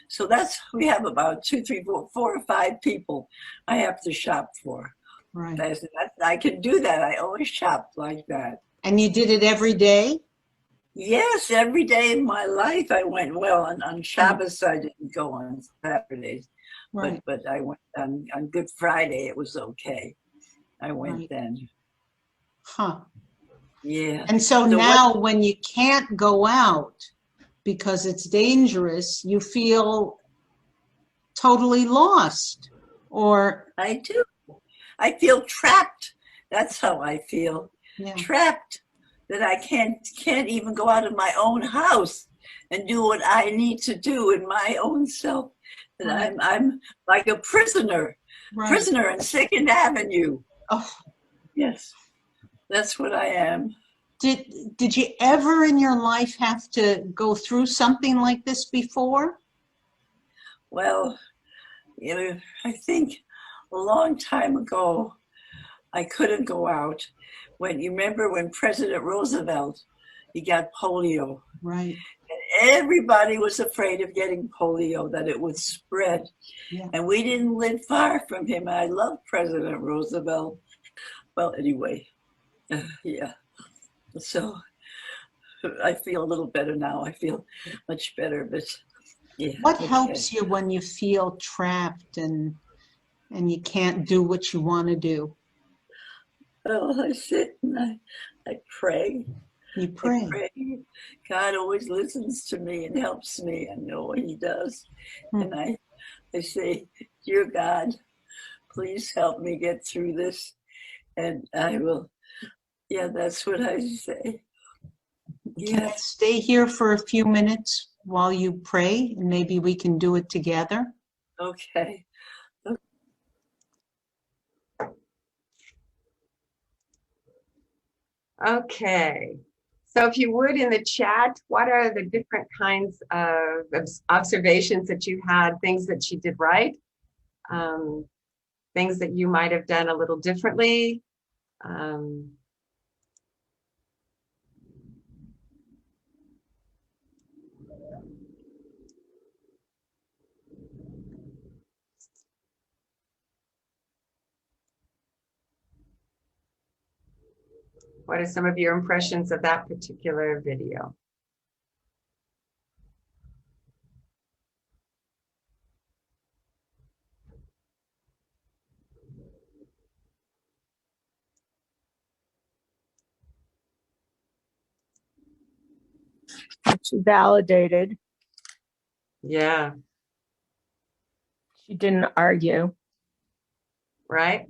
so we have about 2, 3, 4 or 5 people I have to shop for. Right. I can do that. I always shop like that. And you did it every day? Yes, every day in my life I went. Well, on Shabbos I didn't go on Saturdays, Right. but I went on Good Friday. It was okay. I went Right. then. Huh. Yeah. And so So now when you can't go out because it's dangerous, you feel totally lost, or I do. I feel trapped. That's how I feel. yeah. Trapped. That I can't even go out of my own house and do what I need to do in my own self. That Right. I'm like a prisoner Right. in Second Avenue. Oh, Yes, that's what I am. did you ever in your life have to go through something like this before? Well, I think a long time ago, I couldn't go out. When you remember when President Roosevelt, he got polio. Right. Everybody was afraid of getting polio, that it would spread. Yeah. And we didn't live far from him. I love President Roosevelt. Well, anyway, yeah. So I feel a little better now. I feel much better, but yeah. What okay. helps you when you feel trapped and you can't do what you want to do? Well, I sit and I pray. You I pray. pray. God always listens to me and helps me. I know He does. And I say, Dear God, please help me get through this. And I will, yeah, that's what I say. Can I Yeah. stay here for a few minutes while you pray, and maybe we can do it together? Okay. Okay. So if you would, in the chat, what are the different kinds of observations that you had, things that she did right, things that you might have done a little differently? What are some of your impressions of that particular video? She validated. Yeah, She didn't argue. right?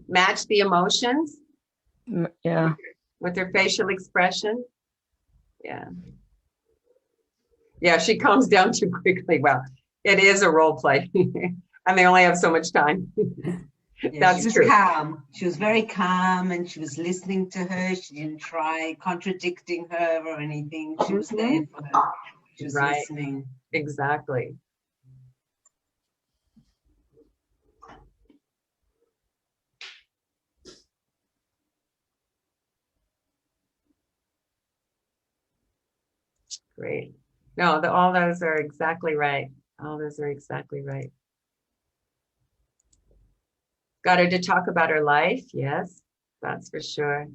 match the emotions Yeah. with her facial expression. Yeah. Yeah, she calms down too quickly. Well, it is a role play. And they only have so much time. Yeah, That's she was true. calm. She was very calm and she was listening to her. She didn't try contradicting her or anything. She was there for her. She was Right. listening. Exactly. Great. No, all those are exactly right. All those are exactly right. Got her to talk about her life. Yes, that's for sure.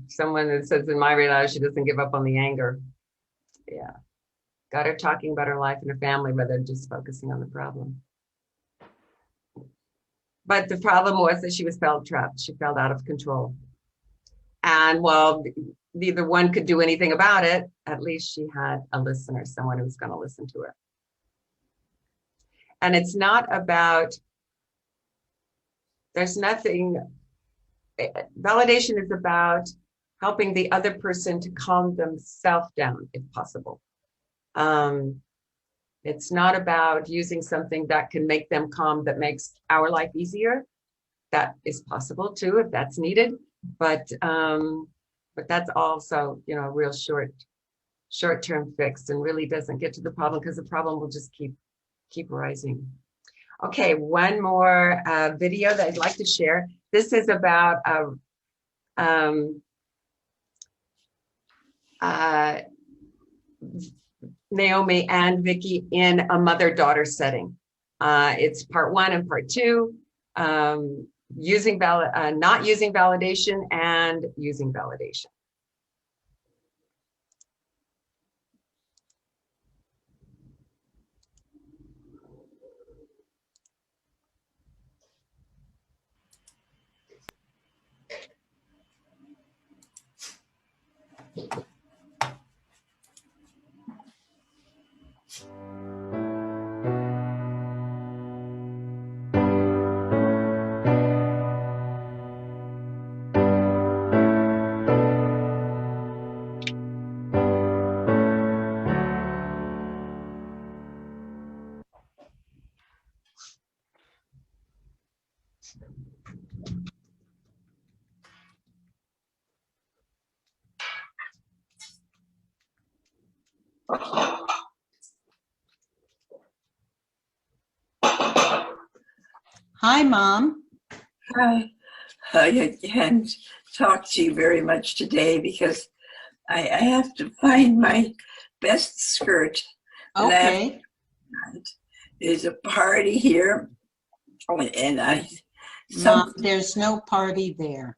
Someone that says in my radar, she doesn't give up on the anger. Yeah. Got her talking about her life and her family rather than just focusing on the problem. But the problem was that she felt trapped. She felt out of control. And while neither one could do anything about it, at least she had a listener, someone who was going to listen to her. And it's not about, there's nothing, validation is about helping the other person to calm themselves down, if possible. It's not about using something that can make them calm, that makes our life easier. That is possible too, if that's needed. But that's also, you know, a real short-term fix and really doesn't get to the problem because the problem will just keep rising. Okay, one more video that I'd like to share. This is about Naomi and Vicky in a mother-daughter setting. It's part 1 and part 2, not using validation and using validation. Hi, Mom. Hi. I can't talk to you very much today because I have to find my best skirt. Okay. There's a party here, and Mom, there's no party there.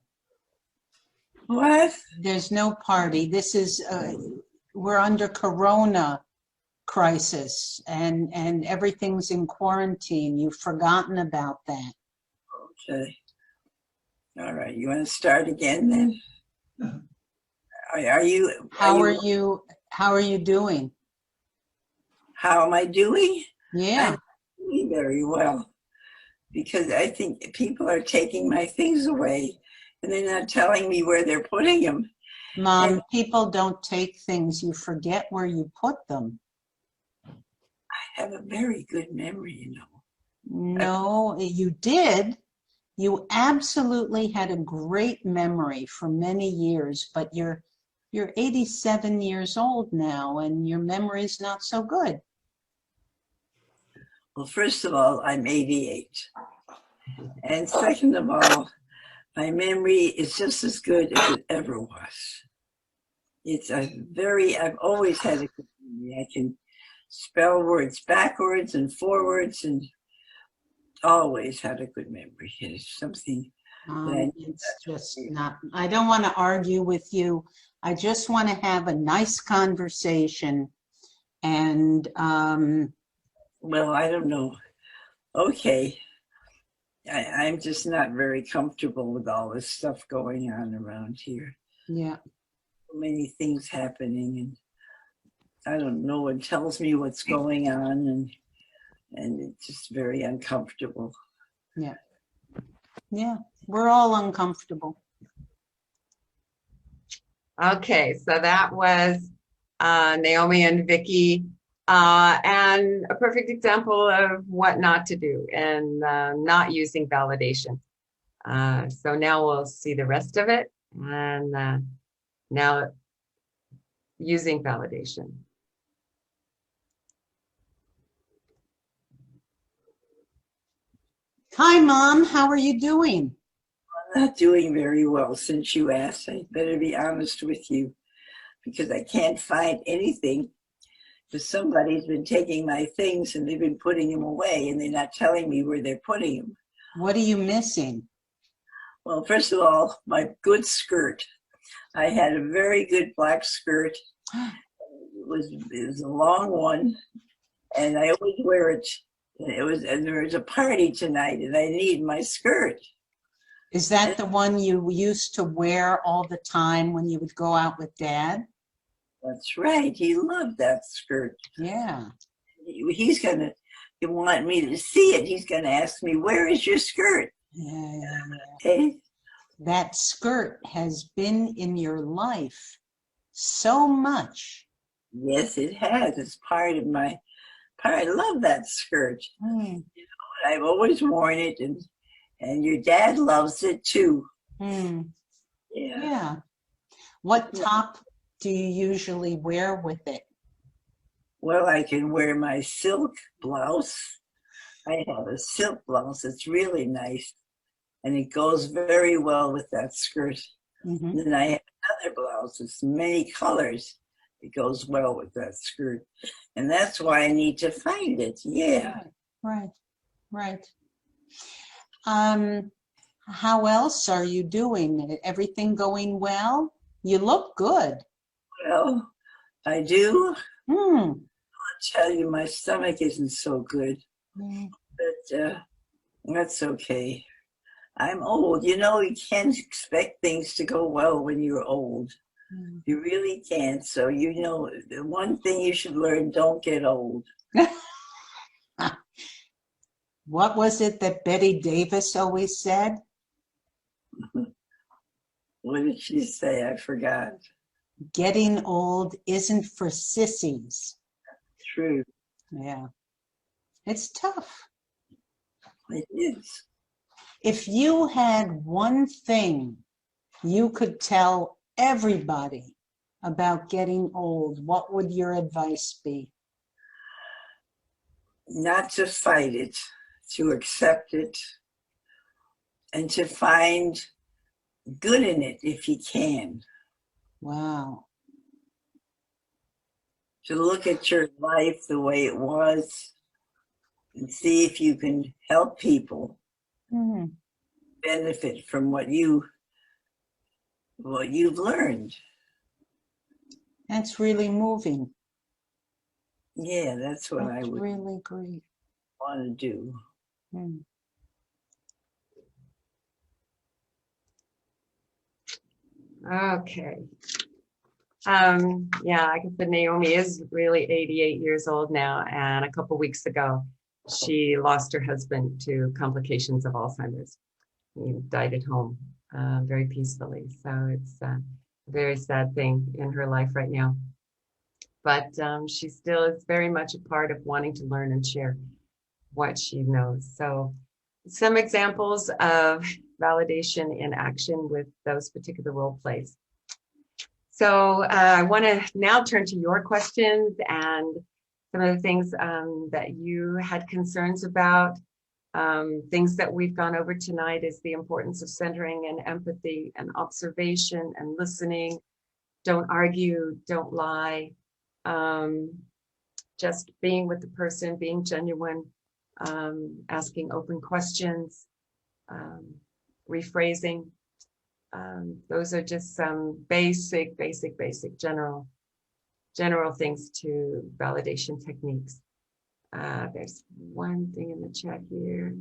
What? There's no party. This is, we're under Corona crisis and everything's in quarantine. You've forgotten about that. Okay. All right. You want to start again then? Are you? How are you doing? How am I doing? Yeah. I'm doing very well because I think people are taking my things away and they're not telling me where they're putting them. Mom, people don't take things. You forget where you put them. I have a very good memory, you know. No, you did. You absolutely had a great memory for many years, but you're 87 years old now and your memory's not so good. Well, first of all, I'm 88. And second of all, my memory is just as good as it ever was. I've always had a good memory. I can spell words backwards and forwards and always had a good memory. It's something that It's just not, I don't want to argue with you. I just want to have a nice conversation and well, I don't know. Okay. I'm just not very comfortable with all this stuff going on around here. yeah. So many things happening and I don't know. It tells me what's going on and and it's just very uncomfortable. Yeah. Yeah. We're all uncomfortable. Okay, so that was Naomi and Vicky, and a perfect example of what not to do and not using validation. So now we'll see the rest of it, and now using validation. Hi, Mom. How are you doing? I'm not doing very well since you asked. I better be honest with you because I can't find anything. Because somebody's been taking my things and they've been putting them away and they're not telling me where they're putting them. What are you missing? Well, first of all, my good skirt. I had a very good black skirt. It was a long one, and I always wear it. And there was a party tonight, and I need my skirt. Is that the one you used to wear all the time when you would go out with Dad? That's right. He loved that skirt. Yeah. He's gonna. He want me to see it. He's gonna ask me, "Where is your skirt?" Yeah. Okay. That skirt has been in your life so much. Yes, it has. It's part of my part. I love that skirt. I've always worn it, and your dad loves it too. Yeah. Yeah. What top do you usually wear with it? Well, I can wear my silk blouse. I have a silk blouse. It's really nice, and it goes very well with that skirt. Mm-hmm. Then I have another blouse. It's many colors. It goes well with that skirt, and that's why I need to find it. Yeah. Right. Right. How else are you doing? Everything going well? You look good. Well, I do. Hmm. I'll tell you, my stomach isn't so good, but that's okay. I'm old. You know, you can't expect things to go well when you're old. You really can't. So, you know, the one thing you should learn, don't get old. What was it that Betty Davis always said? What did she say? I forgot. Getting old isn't for sissies. True. Yeah. It's tough. It is. If you had one thing you could tell everybody about getting old, what would your advice be? Not to fight it, to accept it, and to find good in it if you can. Wow. To look at your life the way it was and see if you can help people benefit from what you've learned. That's really moving. Yeah, that's what I That's would really great. want to do. Okay. Yeah, I guess that Naomi is really 88 years old now, and a couple weeks ago, she lost her husband to complications of Alzheimer's. He died at home very peacefully. So it's a very sad thing in her life right now. But she still is very much a part of wanting to learn and share what she knows. So some examples of validation in action with those particular role plays. So I want to now turn to your questions and some of the things that you had concerns about. Things that we've gone over tonight is the importance of centering and empathy and observation and listening. Don't argue, don't lie. Just being with the person, being genuine, asking open questions, rephrasing. Those are just some basic general things to validation techniques. There's one thing in the chat here.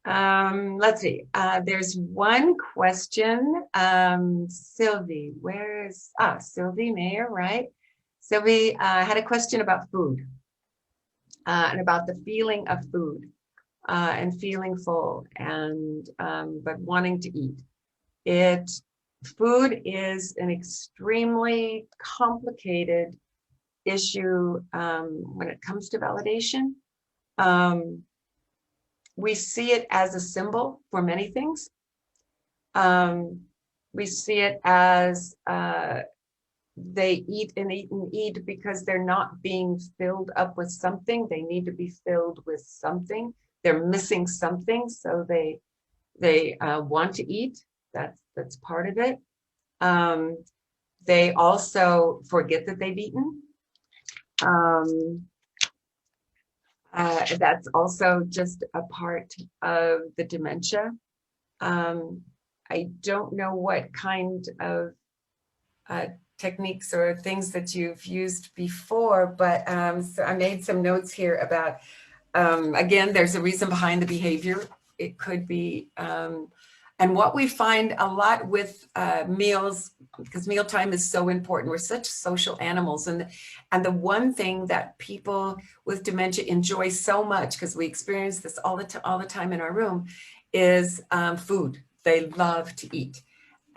Let's see. There's one question. Sylvie, Sylvie Mayer, right? So we had a question about food and about the feeling of food and feeling full and but wanting to eat. Food is an extremely complicated issue when it comes to validation. We see it as a symbol for many things. We see it as they eat and eat and eat because they're not being filled up with something. They need to be filled with something. They're missing something, so they want to eat. That's part of it. They also forget that they've eaten. That's also just a part of the dementia. I don't know what kind of techniques or things that you've used before, but so I made some notes here about, again, there's a reason behind the behavior. It could be, and what we find a lot with meals, because mealtime is so important. We're such social animals. And the one thing that people with dementia enjoy so much, because we experience this all the time in our room, is food. They love to eat.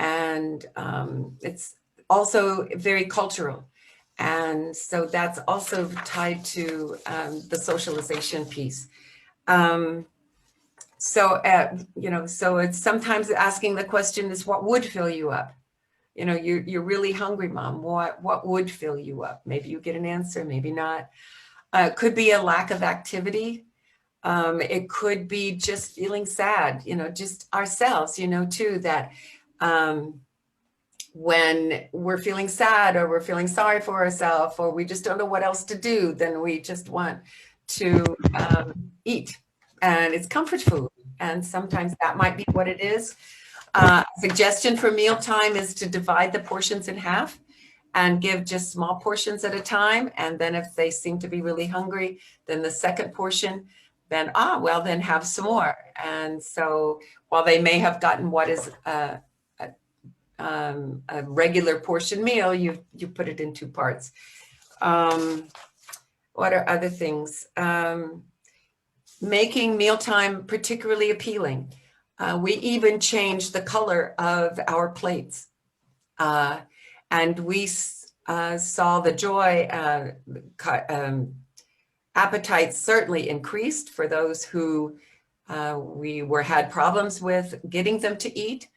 And it's also very cultural. And so that's also tied to the socialization piece. So it's sometimes asking the question is, what would fill you up? You know, you're really hungry, Mom. What would fill you up? Maybe you get an answer, maybe not. It could be a lack of activity. It could be just feeling sad, just ourselves, too, that when we're feeling sad or we're feeling sorry for ourselves or we just don't know what else to do, then we just want to eat. And it's comfort food. And sometimes that might be what it is. Suggestion for mealtime is to divide the portions in half and give just small portions at a time. And then if they seem to be really hungry, then the second portion, then have some more. And so while they may have gotten what is a regular portion meal, you put it in two parts. What are other things? Making mealtime particularly appealing. We even changed the color of our plates. And we saw the joy, appetite certainly increased for those who we had problems with getting them to eat,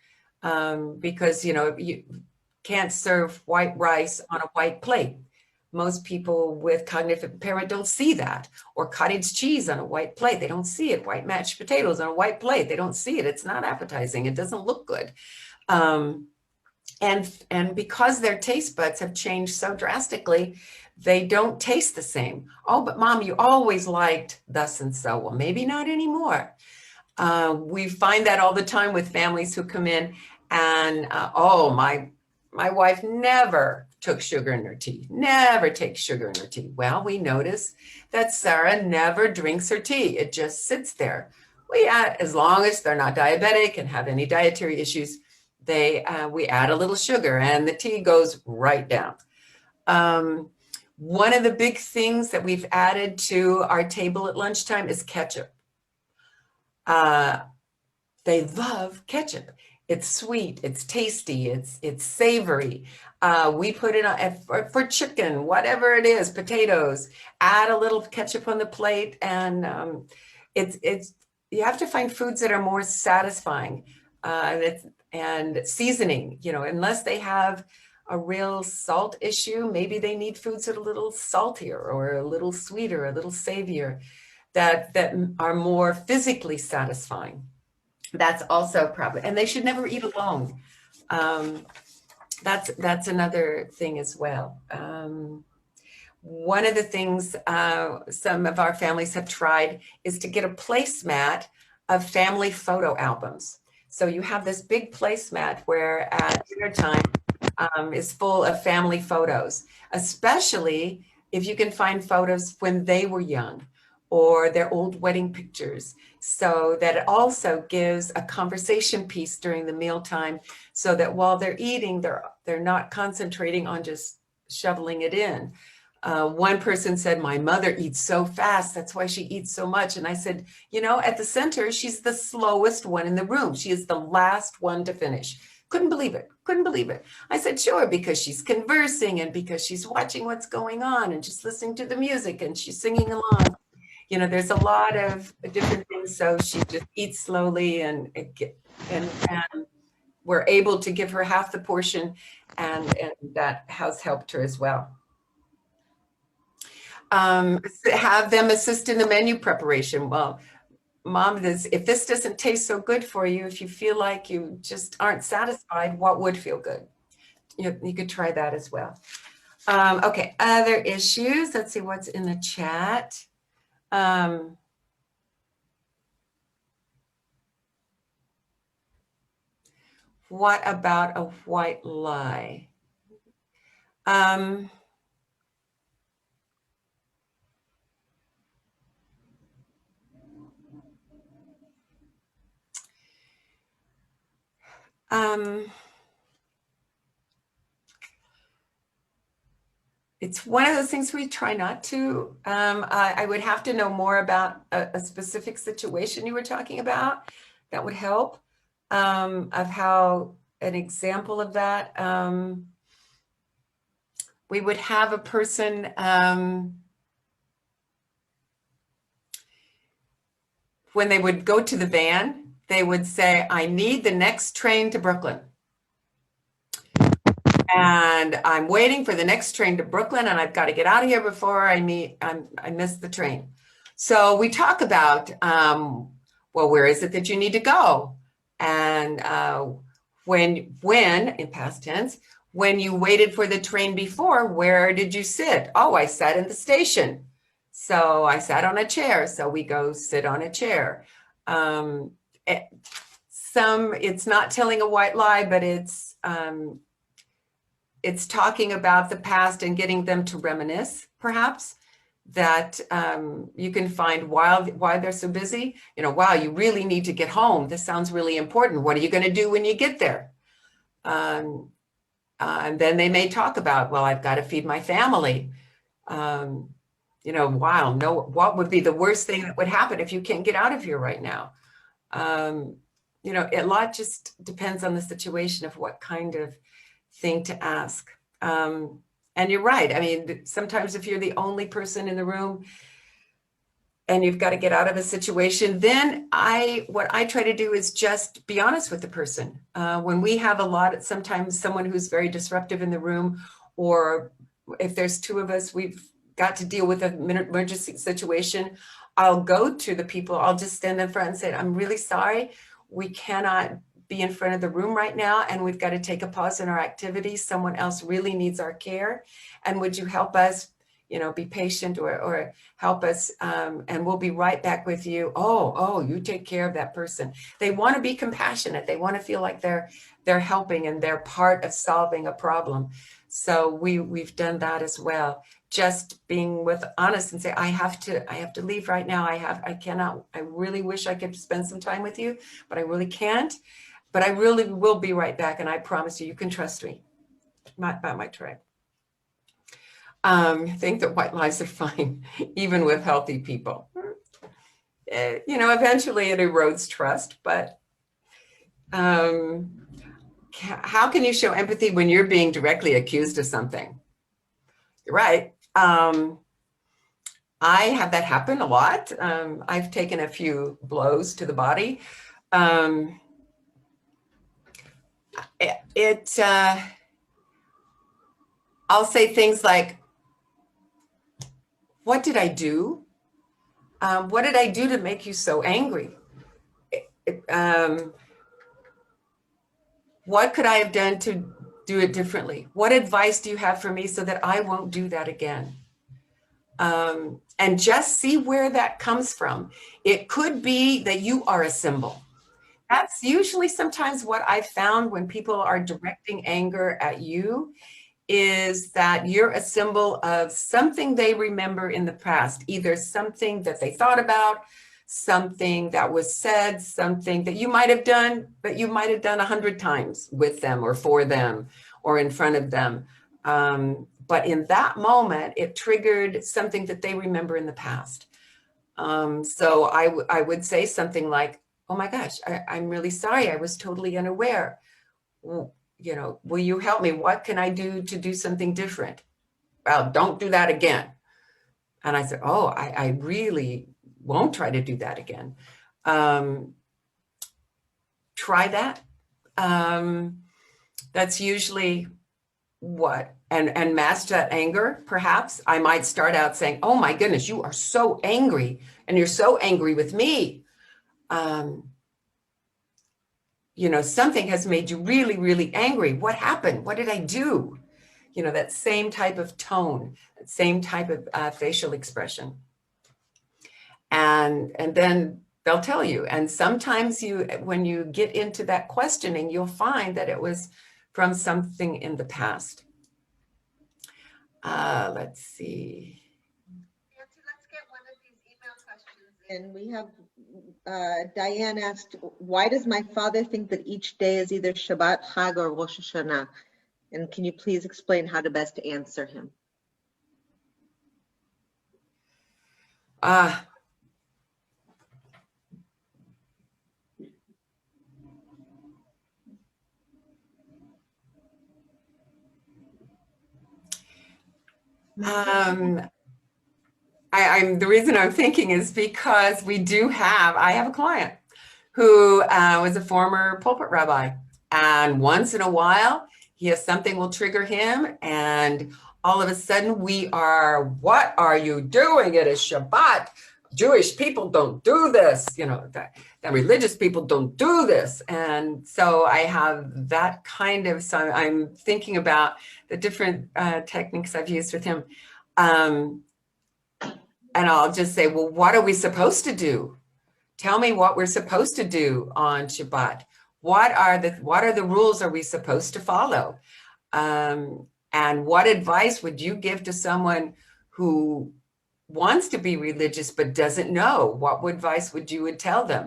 because you can't serve white rice on a white plate. Most people with cognitive impairment don't see that, or cottage cheese on a white plate. They don't see it. White mashed potatoes on a white plate. They don't see it. It's not appetizing. It doesn't look good. And because their taste buds have changed so drastically, they don't taste the same. Oh, but Mom, you always liked thus and so. Well, maybe not anymore. We find that all the time with families who come in and, my wife never took sugar in her tea, never takes sugar in her tea. Well, we notice that Sarah never drinks her tea. It just sits there. As long as they're not diabetic and have any dietary issues, we add a little sugar and the tea goes right down. One of the big things that we've added to our table at lunchtime is ketchup. They love ketchup. It's sweet, it's tasty, it's savory. We put it on for chicken, whatever it is, potatoes, add a little ketchup on the plate. And you have to find foods that are more satisfying and seasoning, unless they have a real salt issue, maybe they need foods that are a little saltier or a little sweeter, a little savior, that are more physically satisfying. That's also a problem. And they should never eat alone. That's another thing as well. One of the things some of our families have tried is to get a placemat of family photo albums. So you have this big placemat where at dinner time is full of family photos, especially if you can find photos when they were young or their old wedding pictures. So that it also gives a conversation piece during the mealtime, so that while they're eating, they're not concentrating on just shoveling it in. One person said, my mother eats so fast. That's why she eats so much. And I said, you know, at the center, she's the slowest one in the room. She is the last one to finish. Couldn't believe it. Couldn't believe it. I said, sure, because she's conversing and because she's watching what's going on and just listening to the music and she's singing along. You know, there's a lot of different things. So she just eats slowly and we're able to give her half the portion, and that has helped her as well. Have them assist in the menu preparation. Well, Mom, if this doesn't taste so good for you, if you feel like you just aren't satisfied, what would feel good? You could try that as well. Okay, other issues. Let's see what's in the chat. What about a white lie? It's one of those things we try not to. I would have to know more about a specific situation you were talking about. That would help. Of how an example of that. We would have a person when they would go to the van, they would say, I need the next train to Brooklyn. And I'm waiting for the next train to Brooklyn, and I've got to get out of here before I miss the train. So we talk about, well, where is it that you need to go? And when in past tense, when you waited for the train before, where did you sit? Oh, I sat in the station. So I sat on a chair. So we go sit on a chair. It's not telling a white lie, but it's talking about the past and getting them to reminisce, perhaps, that you can find why they're so busy. You know, wow, you really need to get home. This sounds really important. What are you going to do when you get there? And then they may talk about, well, I've got to feed my family. You know, wow, no, what would be the worst thing that would happen if you can't get out of here right now? You know, a lot just depends on the situation of what kind of thing to ask. And you're right. I mean, sometimes if you're the only person in the room and you've got to get out of a situation, then what I try to do is just be honest with the person. When we have sometimes someone who's very disruptive in the room, or if there's two of us, we've got to deal with an emergency situation, I'll go to the people, I'll just stand in front and say, I'm really sorry, we cannot be in front of the room right now, and we've got to take a pause in our activities. Someone else really needs our care. And would you help us, you know, be patient or help us, and we'll be right back with you. Oh, you take care of that person. They want to be compassionate. They want to feel like they're helping and they're part of solving a problem. So we've done that as well. Just being honest and say, I have to leave right now. I cannot, I really wish I could spend some time with you, but I really can't. But I really will be right back, and I promise you can trust me about my tribe. I think that white lies are fine, even with healthy people. You know, eventually it erodes trust, but how can you show empathy when you're being directly accused of something? You're right. I have that happen a lot. I've taken a few blows to the body. I'll say things like, what did I do? What did I do to make you so angry? What could I have done to do it differently? What advice do you have for me so that I won't do that again? And just see where that comes from. It could be that you are a symbol. That's usually sometimes what I've found when people are directing anger at you, is that you're a symbol of something they remember in the past, either something that they thought about, something that was said, something that you might have done, but you might have done 100 times with them or for them or in front of them. but in that moment, it triggered something that they remember in the past. So I would say something like, "Oh my gosh, I'm really sorry. I was totally unaware. Will you help me? What can I do to do something different?" "Well, don't do that again." And I said, "Oh, I really won't try to do that again." Try that. That's usually what, and match that anger, perhaps. I might start out saying, "Oh my goodness, you are so angry, and you're so angry with me. Something has made you really, really angry. What happened? What did I do?" That same type of tone, that same type of facial expression. And then they'll tell you. And sometimes when you get into that questioning, you'll find that it was from something in the past. Let's see. Nancy, let's get one of these email questions in. We have Diane asked, "Why does my father think that each day is either Shabbat, Chag, or Rosh Hashanah? And can you please explain how to best answer him?" The reason I'm thinking is because I have a client who was a former pulpit rabbi, and once in a while, something will trigger him, and all of a sudden "What are you doing? It is Shabbat. Jewish people don't do this. That religious people don't do this." And so I have that so I'm thinking about the different techniques I've used with him. And I'll just say, "Well, what are we supposed to do? Tell me what we're supposed to do on Shabbat. What are the rules are we supposed to follow? And what advice would you give to someone who wants to be religious but doesn't know? What advice would you tell them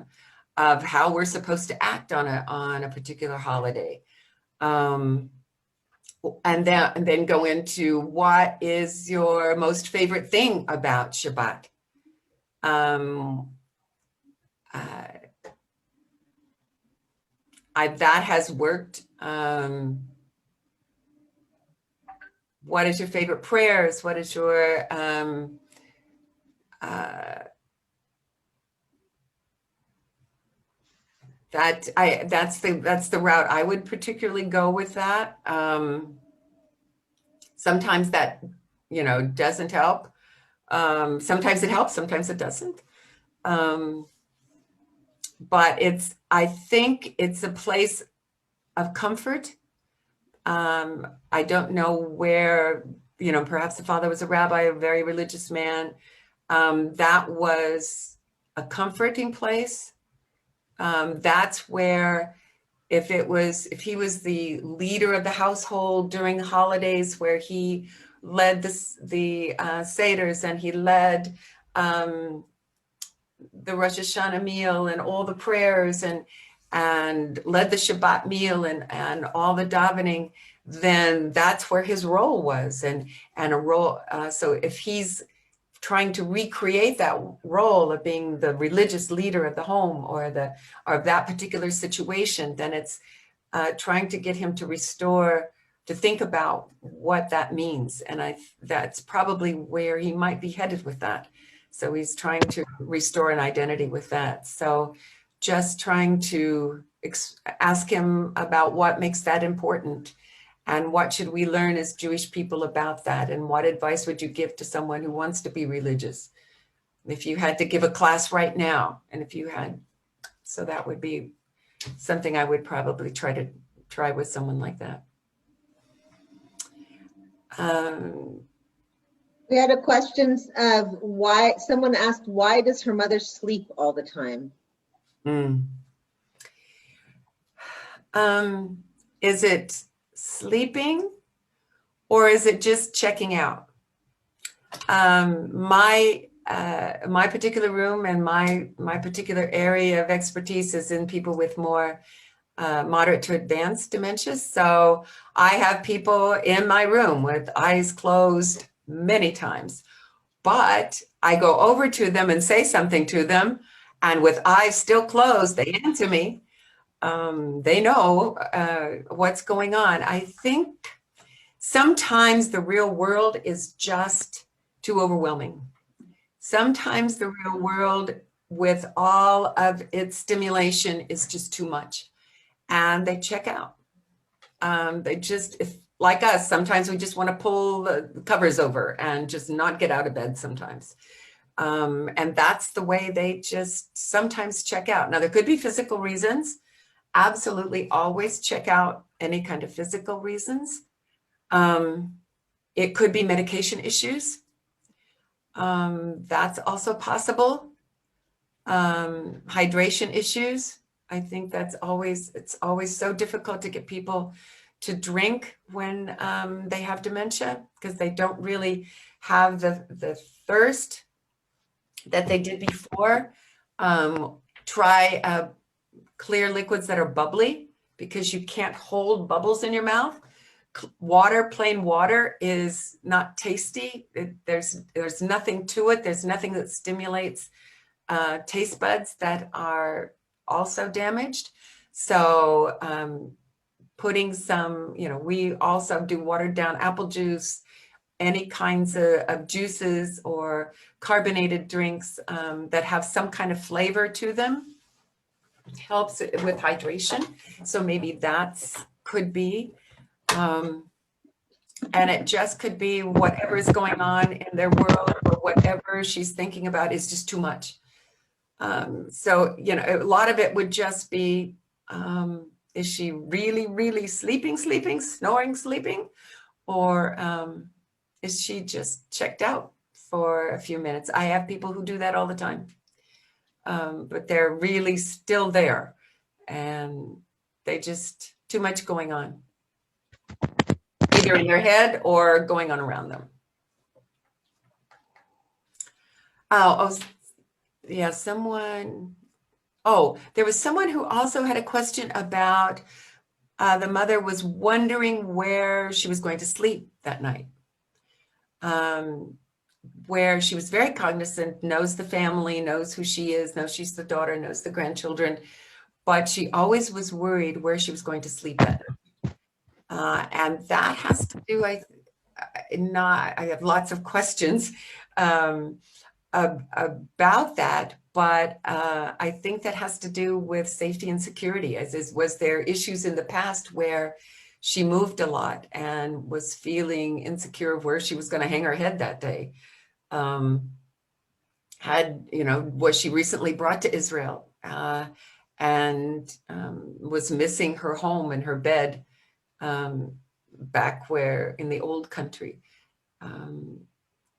of how we're supposed to act on a particular holiday?" And then go into, what is your most favorite thing about Shabbat? That has worked. What is your favorite prayers? What is your that's the route I would particularly go with that. Sometimes that doesn't help. Sometimes it helps, sometimes it doesn't. But I think it's a place of comfort. I don't know where, perhaps the father was a rabbi, a very religious man. That was a comforting place. That's where, if he was the leader of the household during the holidays, where he led the seders, and he led the Rosh Hashanah meal and all the prayers, and led the Shabbat meal and all the davening, then that's where his role was, and a role. So if he's trying to recreate that role of being the religious leader of the home or that particular situation, then it's trying to get him to think about what that means. And that's probably where he might be headed with that. So he's trying to restore an identity with that. So just trying to ask him about what makes that important, and what should we learn as Jewish people about that, and what advice would you give to someone who wants to be religious? If you had to give a class right now, so that would be something I would probably try with someone like that. We had a question of why someone asked, "Why does her mother sleep all the time?" Is it sleeping, or is it just checking out? My particular room and my particular area of expertise is in people with more moderate to advanced dementia. So I have people in my room with eyes closed many times, but I go over to them and say something to them, and with eyes still closed, they answer me. They know what's going on. I think sometimes the real world is just too overwhelming. Sometimes the real world, with all of its stimulation, is just too much, and they check out. They just, if like us, sometimes we just want to pull the covers over and just not get out of bed sometimes. And that's the way they just sometimes check out. Now, there could be physical reasons. Absolutely always check out any kind of physical reasons. It could be medication issues. That's also possible. Hydration issues. I think it's always so difficult to get people to drink when they have dementia, because they don't really have the thirst that they did before. Try clear liquids that are bubbly, because you can't hold bubbles in your mouth. Water, plain water, is not tasty. There's nothing to it. There's nothing that stimulates taste buds that are also damaged. So putting some, we also do watered down apple juice, any kinds of juices or carbonated drinks that have some kind of flavor to them, helps with hydration. So maybe that's could be. And it just could be whatever is going on in their world, or whatever she's thinking about is just too much. So, a lot of it would just be, is she really, really sleeping, snoring, sleeping? Or is she just checked out for a few minutes? I have people who do that all the time. But they're really still there, and they just too much going on, either in their head or going on around them. Oh, yeah, there was someone who also had a question about the mother was wondering where she was going to sleep that night. Where she was very cognizant, knows the family, knows who she is, knows she's the daughter, knows the grandchildren, but she always was worried where she was going to sleep at. And that has to do, I have lots of questions about that, but I think that has to do with safety and security. Was there issues in the past where she moved a lot and was feeling insecure of where she was going to hang her head that day? Was she recently brought to Israel and was missing her home and her bed back where in the old country?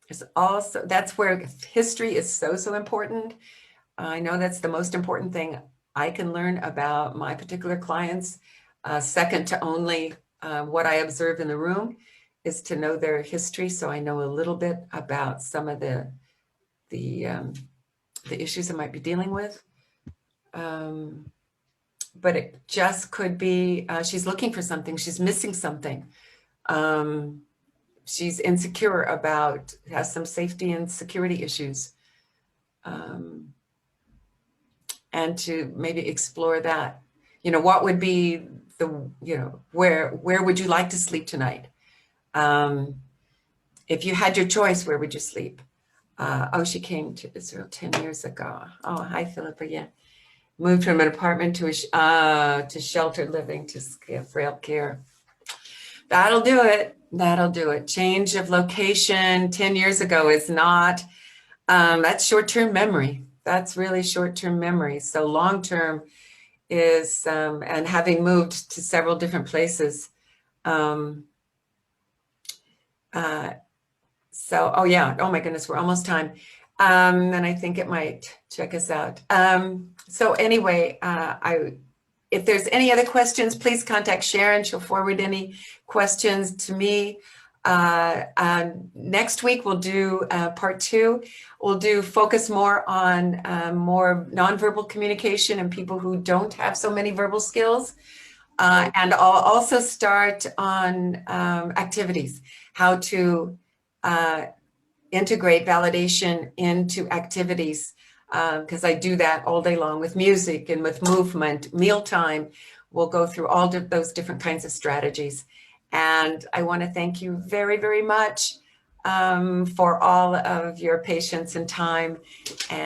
That's where history is so important. I know that's the most important thing I can learn about my particular clients, second to only what I observe in the room, is to know their history. So I know a little bit about some of the issues I might be dealing with. But it just could be she's looking for something, she's missing something. She's insecure about, has some safety and security issues. And to maybe explore that, what would be where would you like to sleep tonight? If you had your choice, where would you sleep? She came to Israel 10 years ago. Oh, hi, Philippa. Yeah. Moved from an apartment to sheltered living to frail care. That'll do it. Change of location 10 years ago is not, that's short-term memory. That's really short-term memory. So long-term is, and having moved to several different places. Oh my goodness, we're almost time. And I think it might check us out. So anyway, if there's any other questions, please contact Sharon. She'll forward any questions to me. Next week, we'll do part 2. We'll do focus more on more nonverbal communication and people who don't have so many verbal skills. And I'll also start on activities, how to integrate validation into activities, because I do that all day long with music and with movement, mealtime. We'll go through all of those different kinds of strategies. And I want to thank you very, very much for all of your patience and time. And